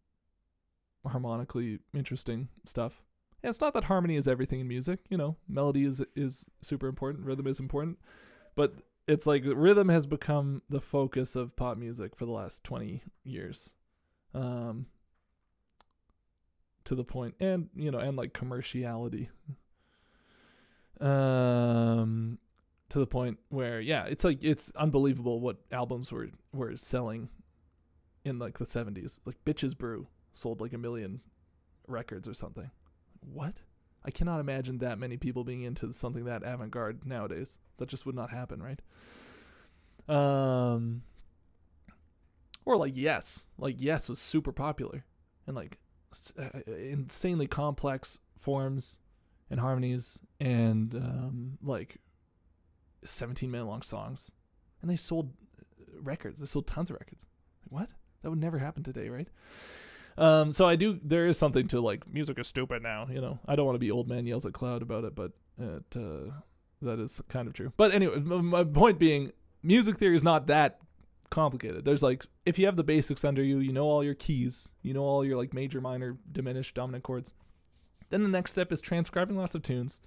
harmonically interesting stuff. And it's not that harmony is everything in music, melody is super important, rhythm is important, but it's like rhythm has become the focus of pop music for the last 20 years. To the point, and like commerciality. To the point where, yeah, it's unbelievable what albums were selling in like the 70s. Like Bitches Brew sold like 1 million records or something. What? I cannot imagine that many people being into something that avant-garde nowadays. That just would not happen, right? Or like Yes. Like Yes was super popular and like insanely complex forms and harmonies and like 17-minute long songs, and they sold records. They sold tons of records. Like, what? That would never happen today, right? So there is something to like music is stupid now. I don't want to be old man yells at cloud about it, but that is kind of true. But anyway, my point being, music theory is not that complicated. There's like, if you have the basics under you, all your keys, all your like major, minor, diminished, dominant chords. Then the next step is transcribing lots of tunes,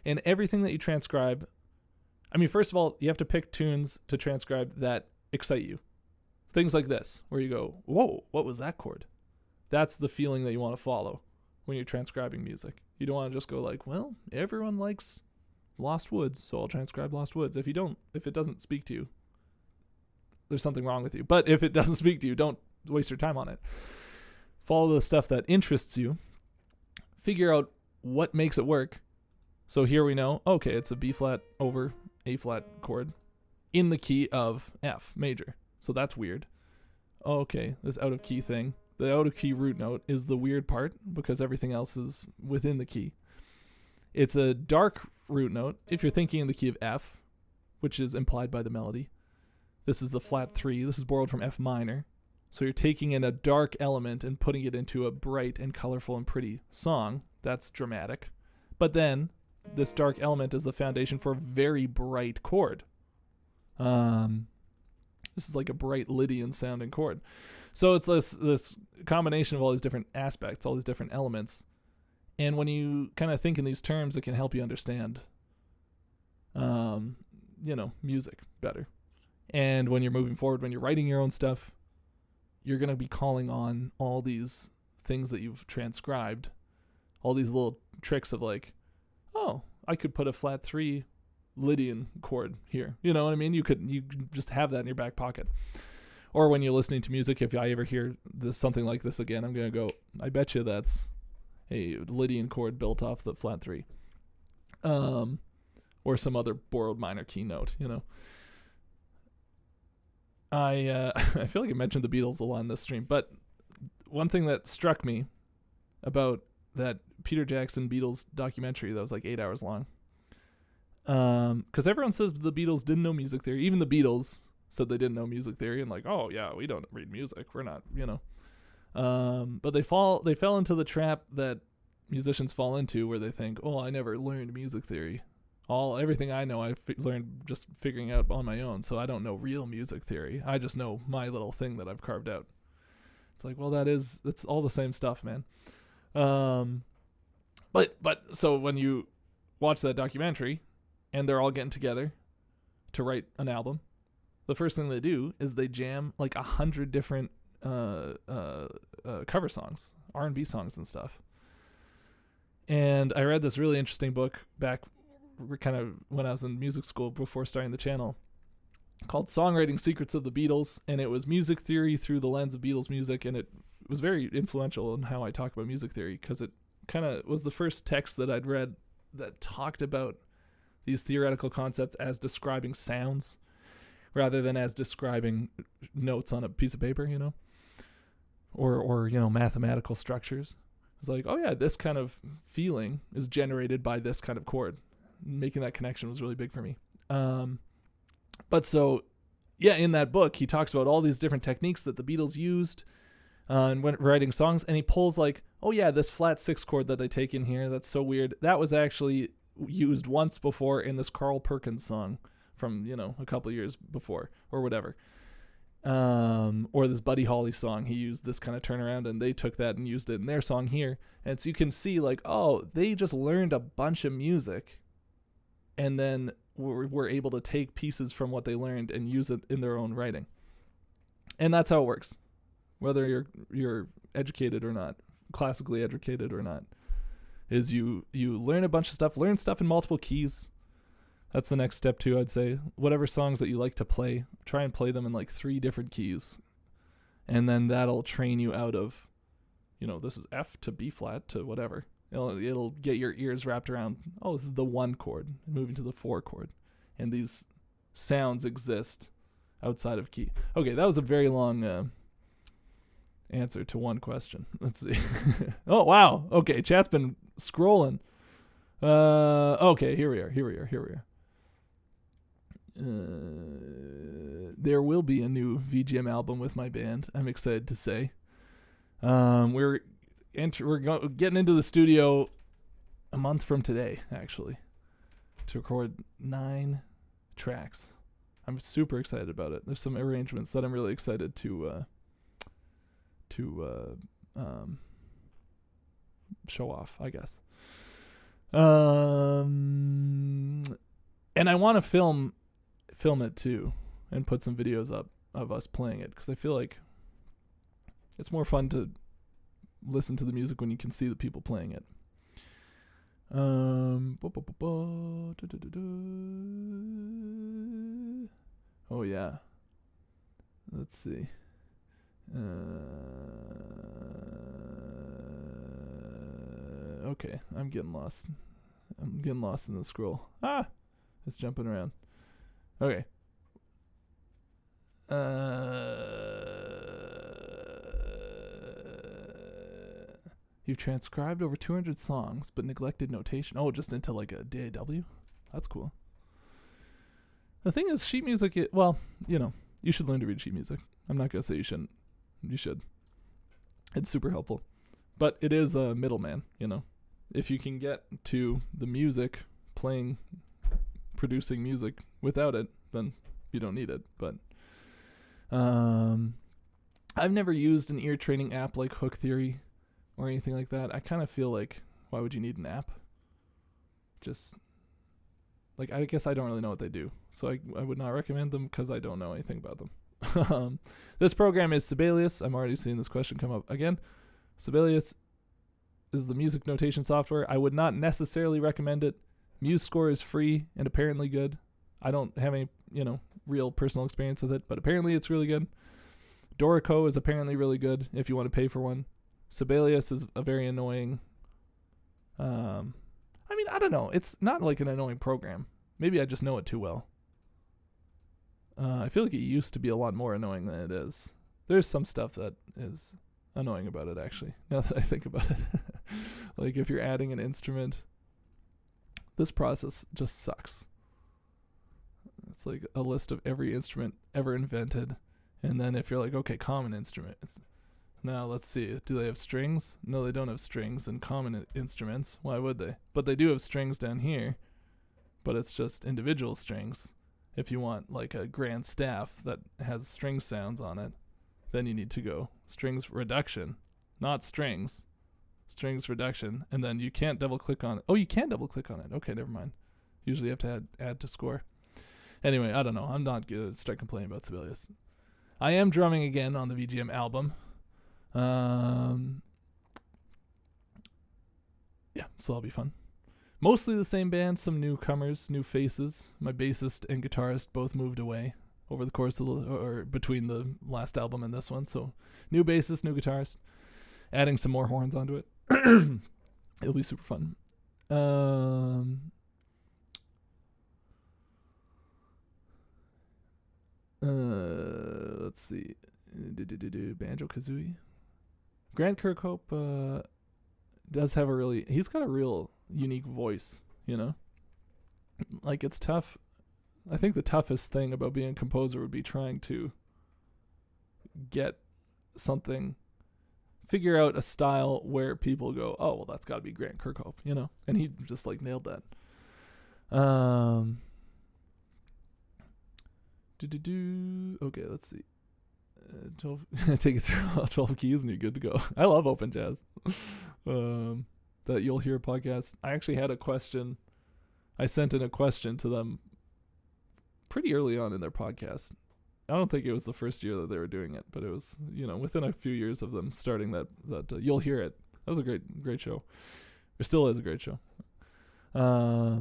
and everything that you transcribe. First of all, you have to pick tunes to transcribe that excite you. Things like this, where you go, whoa, what was that chord? That's the feeling that you want to follow when you're transcribing music. You don't want to just go like, well, everyone likes Lost Woods, so I'll transcribe Lost Woods. If it doesn't speak to you, there's something wrong with you. But if it doesn't speak to you, don't waste your time on it. Follow the stuff that interests you. Figure out what makes it work. So here we know, okay, it's a B flat over A flat chord in the key of F major. So that's weird. Okay, this out of key thing. The out of key root note is the weird part because everything else is within the key. It's a dark root note if you're thinking in the key of F, which is implied by the melody. This is the flat 3. This is borrowed from F minor. So you're taking in a dark element and putting it into a bright and colorful and pretty song. That's dramatic. But then this dark element is the foundation for a very bright chord. This is like a bright Lydian sounding chord. So it's this combination of all these different aspects, all these different elements. And when you kind of think in these terms, it can help you understand, music better. And when you're moving forward, when you're writing your own stuff, you're going to be calling on all these things that you've transcribed, all these little tricks of like, oh, I could put a flat 3 Lydian chord here. You know what I mean? You just have that in your back pocket. Or when you're listening to music, if I ever hear something like this again, I'm going to go, I bet you that's a Lydian chord built off the flat 3. Or some other borrowed minor key note, you know. I feel like I mentioned the Beatles a lot in this stream, but one thing that struck me about that Peter Jackson Beatles documentary that was like 8 hours long, because everyone says the Beatles didn't know music theory. Even the Beatles said they didn't know music theory, and like, oh yeah, we don't read music, we're not, you know. But they fell into the trap that musicians fall into, where they think, oh, I never learned music theory. Everything I know I learned just figuring out on my own, so I don't know real music theory. I just know my little thing that I've carved out. It's like, well, it's all the same stuff, man. But so when you watch that documentary and they're all getting together to write an album, the first thing they do is they jam like 100 different cover songs, R&B songs and stuff. And I read this really interesting book back kind of when I was in music school before starting the channel, called Songwriting Secrets of the Beatles, and it was music theory through the lens of Beatles music, and it was very influential in how I talk about music theory, because it kind of was the first text that I'd read that talked about these theoretical concepts as describing sounds rather than as describing notes on a piece of paper, you know, or you know, mathematical structures. It's like, oh yeah, this kind of feeling is generated by this kind of chord. Making that connection was really big for me. But so, yeah, in that book, he talks about all these different techniques that the Beatles used and when writing songs, and he pulls like, oh yeah, this flat 6 chord that they take in here, that's so weird. That was actually used once before in this Carl Perkins song from, you know, a couple of years before or whatever. Or this Buddy Holly song, he used this kind of turnaround, and they took that and used it in their song here. And so you can see like, oh, they just learned a bunch of music and then were able to take pieces from what they learned and use it in their own writing. And that's how it works, whether you're educated or not, classically educated or not, is you learn a bunch of stuff, learn stuff in multiple keys. That's the next step too, I'd say. Whatever songs that you like to play, try and play them in like 3 different keys. And then that'll train you out of, you know, this is F to B flat to whatever. It'll get your ears wrapped around, oh, this is the 1 chord, moving to the 4 chord. And these sounds exist outside of key. Okay, that was a very long answer to one question. Let's see. Oh, wow. Okay, chat's been scrolling. Okay, here we are. There will be a new VGM album with my band, I'm excited to say. We're getting into the studio a month from today, actually, to record 9 tracks. I'm super excited about it. There's some arrangements that I'm really excited to show off, I guess. And I want to film it too and put some videos up of us playing it, because I feel like it's more fun to listen to the music when you can see the people playing it. Oh yeah, let's see. Okay, I'm getting lost in the scroll. It's jumping around. Okay. You've transcribed over 200 songs, but neglected notation. Oh, just into like a DAW? That's cool. The thing is, sheet music, well, you know, you should learn to read sheet music. I'm not going to say you shouldn't. You should. It's super helpful. But it is a middleman, you know. If you can get to the music, producing music without it, then you don't need it. But I've never used an ear training app like Hook Theory or anything like that. I kind of feel like, why would you need an app? Just, like, I guess I don't really know what they do. So I would not recommend them because I don't know anything about them. This program is Sibelius. I'm already seeing this question come up again. Sibelius is the music notation software. I would not necessarily recommend it. MuseScore is free and apparently good. I don't have any, real personal experience with it, but apparently it's really good. Dorico is apparently really good if you want to pay for one. Sibelius is a very annoying. I don't know. It's not like an annoying program. Maybe I just know it too well. I feel like it used to be a lot more annoying than it is. There's some stuff that is annoying about it, actually, now that I think about it. Like if you're adding an instrument, this process just sucks. It's like a list of every instrument ever invented. And then if you're like, okay, common instruments. Now let's see. Do they have strings? No, they don't have strings in common instruments. Why would they? But they do have strings down here. But it's just individual strings. If you want like a grand staff that has string sounds on it, then you need to go strings reduction, not strings. Strings reduction. And then you can't double click on it. Oh, you can double click on it. Okay, never mind. Usually you have to add to score. Anyway, I don't know. I'm not going to start complaining about Sibelius. I am drumming again on the VGM album. Yeah, so that'll be fun. Mostly the same band, some newcomers, new faces. My bassist and guitarist both moved away over the course of or between the last album and this one. So new bassist, new guitarist, adding some more horns onto it. It'll be super fun. Let's see. Banjo Kazooie. Grant Kirkhope does have he's got a real unique voice, Like it's tough. I think the toughest thing about being a composer would be trying to get something, figure out a style where people go, oh, well, that's got to be Grant Kirkhope, And he just like nailed that. Okay, let's see. 12 take it through all 12 keys and you're good to go. I love open jazz. That You'll Hear podcast. I actually had a question. I sent in a question to them pretty early on in their podcast. I don't think it was the first year that they were doing it, but it was, within a few years of them starting that You'll Hear It. That was a great show. It still is a great show. How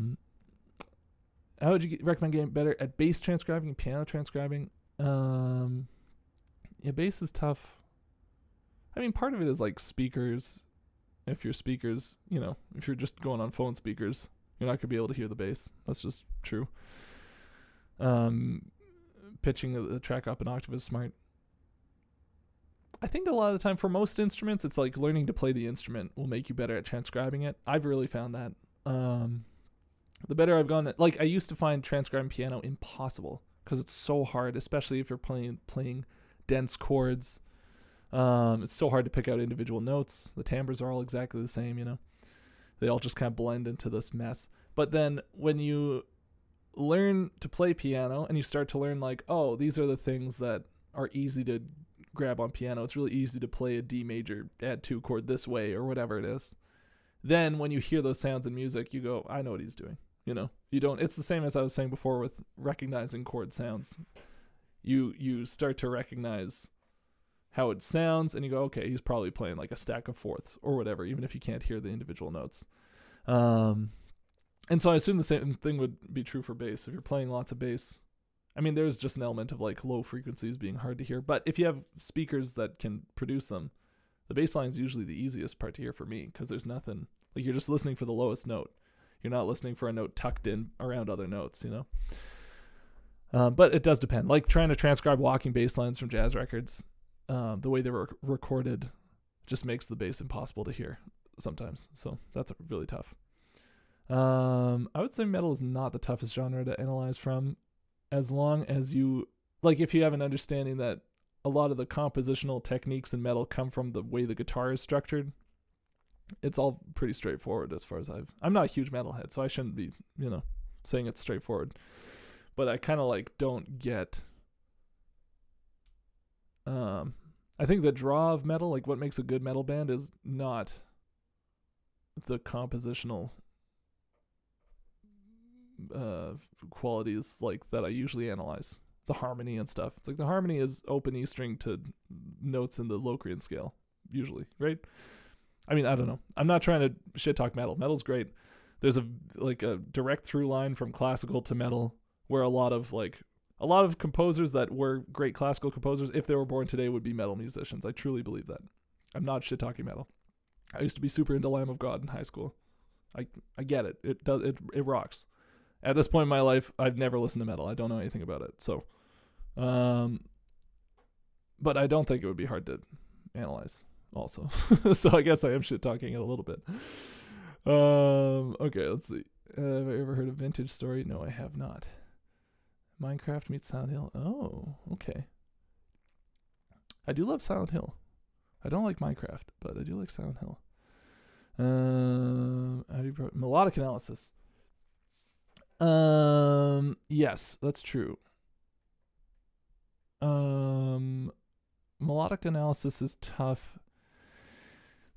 would you recommend getting better at bass transcribing and piano transcribing? Yeah, bass is tough. I mean, part of it is like speakers. If your speakers, if you're just going on phone speakers, you're not going to be able to hear the bass. That's just true. Pitching the track up an octave is smart. I think a lot of the time for most instruments, it's like learning to play the instrument will make you better at transcribing it. I've really found that. The better I've gone, like I used to find transcribing piano impossible because it's so hard, especially if you're playing dense chords. It's so hard to pick out individual notes. The timbres are all exactly the same, They all just kind of blend into this mess. But then when you learn to play piano and you start to learn like, oh, these are the things that are easy to grab on piano. It's really easy to play a D major add 2 chord this way or whatever it is. Then when you hear those sounds in music, you go, I know what he's doing. You don't, it's the same as I was saying before with recognizing chord sounds. You start to recognize how it sounds and you go, okay, he's probably playing like a stack of fourths or whatever, even if you can't hear the individual notes. And so I assume the same thing would be true for bass. If you're playing lots of bass, I mean, there's just an element of like low frequencies being hard to hear, but if you have speakers that can produce them, the bass line is usually the easiest part to hear for me because there's nothing, like you're just listening for the lowest note. You're not listening for a note tucked in around other notes, But it does depend. Like trying to transcribe walking bass lines from jazz records, the way they were recorded just makes the bass impossible to hear sometimes. So that's really tough. I would say metal is not the toughest genre to analyze from, as long as you, like if you have an understanding that a lot of the compositional techniques in metal come from the way the guitar is structured. It's all pretty straightforward as far as I'm not a huge metalhead, so I shouldn't be, saying it's straightforward. But I kind of like don't get, I think the draw of metal, like what makes a good metal band is not the compositional qualities like that I usually analyze. the harmony and stuff. It's like the harmony is open E string to notes in the Locrian scale, usually, right? I mean, I don't know. I'm not trying to shit talk metal. Metal's great. There's a direct through line from classical to metal, where a lot of composers that were great classical composers, if they were born today, would be metal musicians. I truly believe that. I'm not shit talking metal. I used to be super into Lamb of God in high school. I get it. It rocks. At this point in my life, I've never listened to metal. I don't know anything about it. So, but I don't think it would be hard to analyze also. So I guess I am shit talking it a little bit. Okay, let's see. Have I ever heard a vintage story? No, I have not. Minecraft meets Silent Hill. Oh, okay. I do love Silent Hill. I don't like Minecraft, but I do like Silent Hill. How do you melodic analysis? Yes, that's true. Melodic analysis is tough.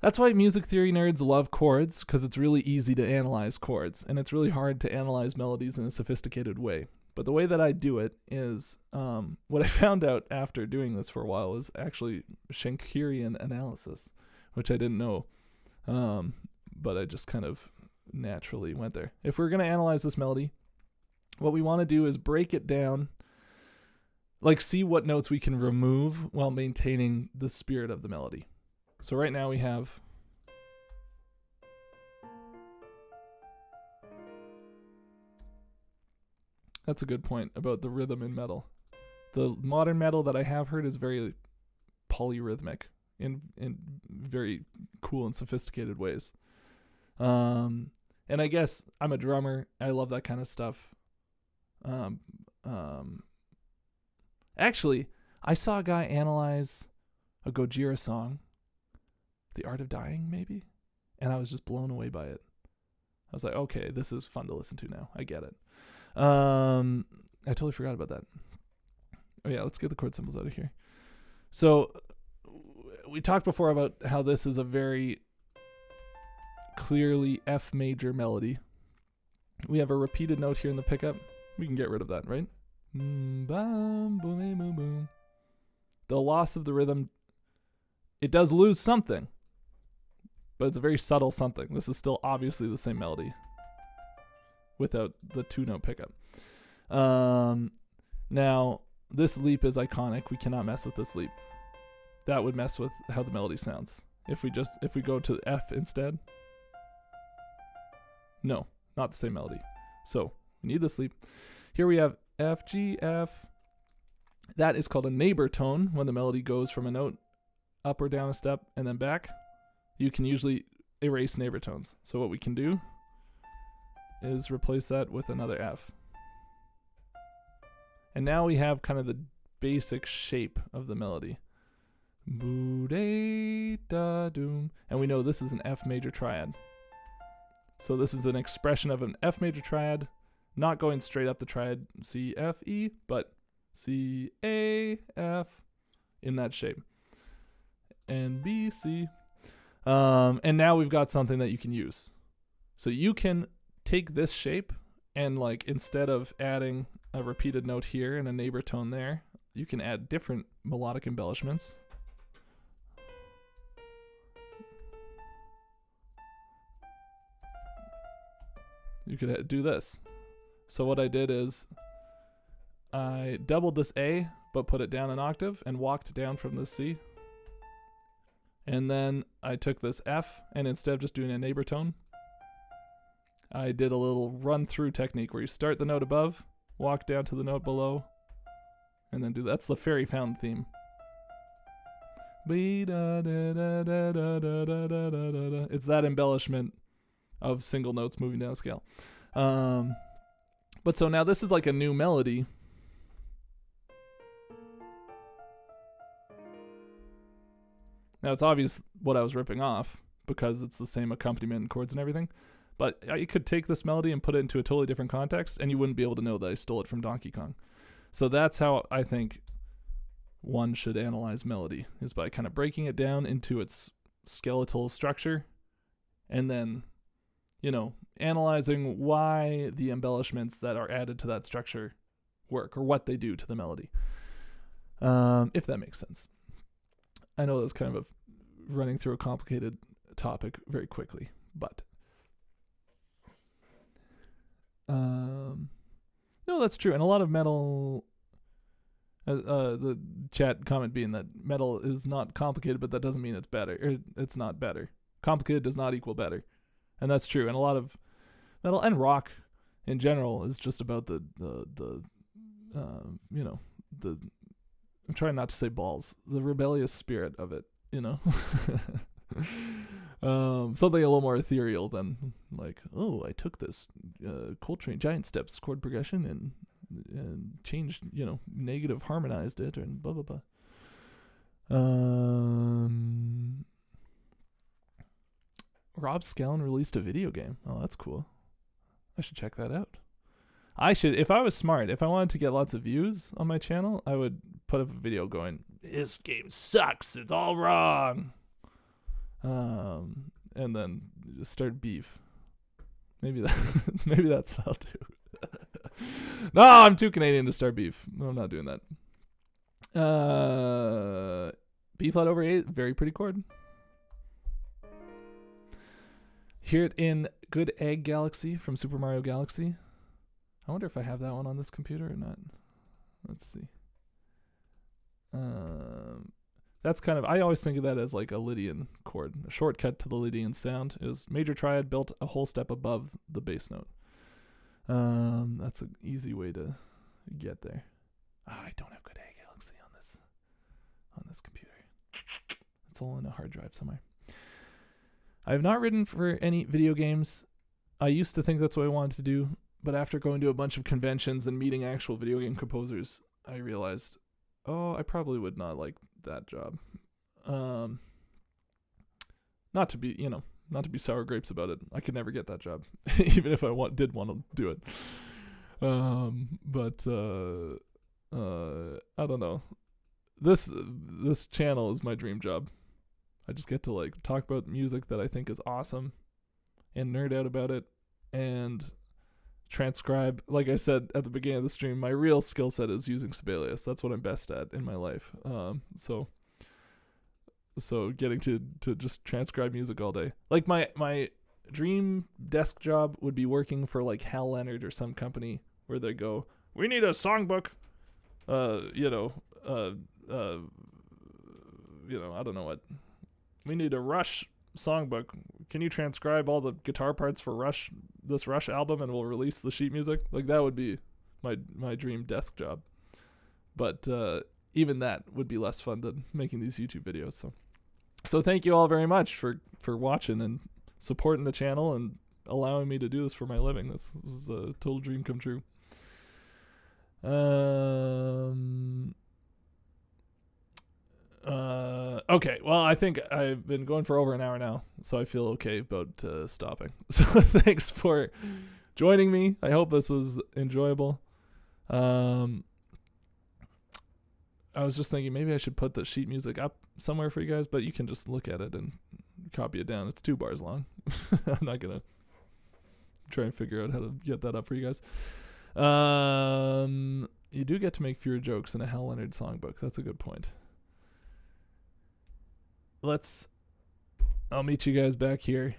That's why music theory nerds love chords, because it's really easy to analyze chords, and it's really hard to analyze melodies in a sophisticated way. But the way that I do it is, what I found out after doing this for a while is actually Schenkerian analysis, which I didn't know. But I just kind of naturally went there. If we're going to analyze this melody, what we want to do is break it down, like see what notes we can remove while maintaining the spirit of the melody. So right now we have that's a good point about the rhythm in metal. The modern metal that I have heard is very polyrhythmic in very cool and sophisticated ways. And I guess I'm a drummer. I love that kind of stuff. Actually, I saw a guy analyze a Gojira song, The Art of Dying, maybe, and I was just blown away by it. I was like, okay, this is fun to listen to now. I get it. I totally forgot about that. Oh yeah, let's get the chord symbols out of here. So we talked before about how this is a very clearly F major melody. We have a repeated note here in the pickup. We can get rid of that, right? The loss of the rhythm, it does lose something, but it's a very subtle something. This is still obviously the same melody without the 2-note pickup. Now, this leap is iconic. We cannot mess with this leap. That would mess with how the melody sounds. If we go to F instead. No, not the same melody. So we need this leap. Here we have F, G, F. That is called a neighbor tone when the melody goes from a note up or down a step and then back. You can usually erase neighbor tones. So what we can do is replace that with another F. And now we have kind of the basic shape of the melody. And we know this is an F major triad. So this is an expression of an F major triad, not going straight up the triad C, F, E, but C, A, F in that shape. And B, C. And now we've got something that you can use. So you can take this shape and, like, instead of adding a repeated note here and a neighbor tone there, you can add different melodic embellishments. You could do this. So what I did is I doubled this A, but put it down an octave and walked down from the C. And then I took this F, and instead of just doing a neighbor tone, I did a little run-through technique where you start the note above, walk down to the note below, and then do that. That's the Fairy Fountain theme. It's that embellishment of single notes moving down a scale. But so now this is like a new melody. Now it's obvious what I was ripping off because it's the same accompaniment and chords and everything. But you could take this melody and put it into a totally different context and you wouldn't be able to know that I stole it from Donkey Kong. So that's how I think one should analyze melody, is by kind of breaking it down into its skeletal structure and then, you know, analyzing why the embellishments that are added to that structure work or what they do to the melody. If that makes sense. I know that was kind of running through a complicated topic very quickly, but no, that's true. And a lot of metal, the chat comment being that metal is not complicated, but that doesn't mean it's better. It's not better. Complicated does not equal better. And that's true. And a lot of metal and rock in general is just about the I'm trying not to say balls, the rebellious spirit of it, something a little more ethereal than like, oh, I took this Coltrane Giant Steps chord progression and changed, negative harmonized it and blah, blah, blah. Rob Scallon released a video game. Oh, that's cool. I should check that out. If I was smart, if I wanted to get lots of views on my channel, I would put up a video going, this game sucks, it's all wrong. And then just start beef. Maybe that's what I'll do. No, I'm too Canadian to start beef. No, I'm not doing that. B flat over 8, very pretty chord. Hear it in Good Egg Galaxy from Super Mario Galaxy. I wonder if I have that one on this computer or not. Let's see. That's kind of, I always think of that as like a Lydian chord, a shortcut to the Lydian sound. It was major triad built a whole step above the bass note. That's an easy way to get there. I don't have Good Egg Galaxy on this computer. It's all in a hard drive somewhere. I have not written for any video games. I used to think that's what I wanted to do, but after going to a bunch of conventions and meeting actual video game composers, I realized, I probably would not like that job. Not to be sour grapes about it. I could never get that job, even if I did want to do it. But I don't know. This channel is my dream job. I just get to like talk about music that I think is awesome and nerd out about it and transcribe. Like I said at the beginning of the stream, my real skill set is using Sibelius. That's what I'm best at in my life. So getting to just transcribe music all day. Like my dream desk job would be working for like Hal Leonard or some company where they go, we need a songbook. I don't know what. We need a Rush songbook. Can you transcribe all the guitar parts for this Rush album, and we'll release the sheet music? Like that would be my dream desk job. But even that would be less fun than making these YouTube videos. So thank you all very much for watching and supporting the channel and allowing me to do this for my living. This is a total dream come true. Okay, well, I think I've been going for over an hour now, so I feel okay about stopping. So thanks for joining me. I hope this was enjoyable. I was just thinking maybe I should put the sheet music up somewhere for you guys, but you can just look at it and copy it down. It's 2 bars long. I'm not going to try and figure out how to get that up for you guys. You do get to make fewer jokes in a Hal Leonard songbook. That's a good point. I'll meet you guys back here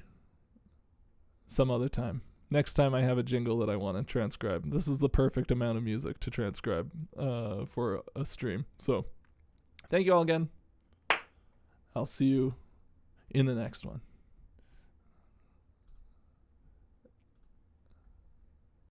some other time. Next time I have a jingle that I want to transcribe. This is the perfect amount of music to transcribe for a stream. So thank you all again. I'll see you in the next one.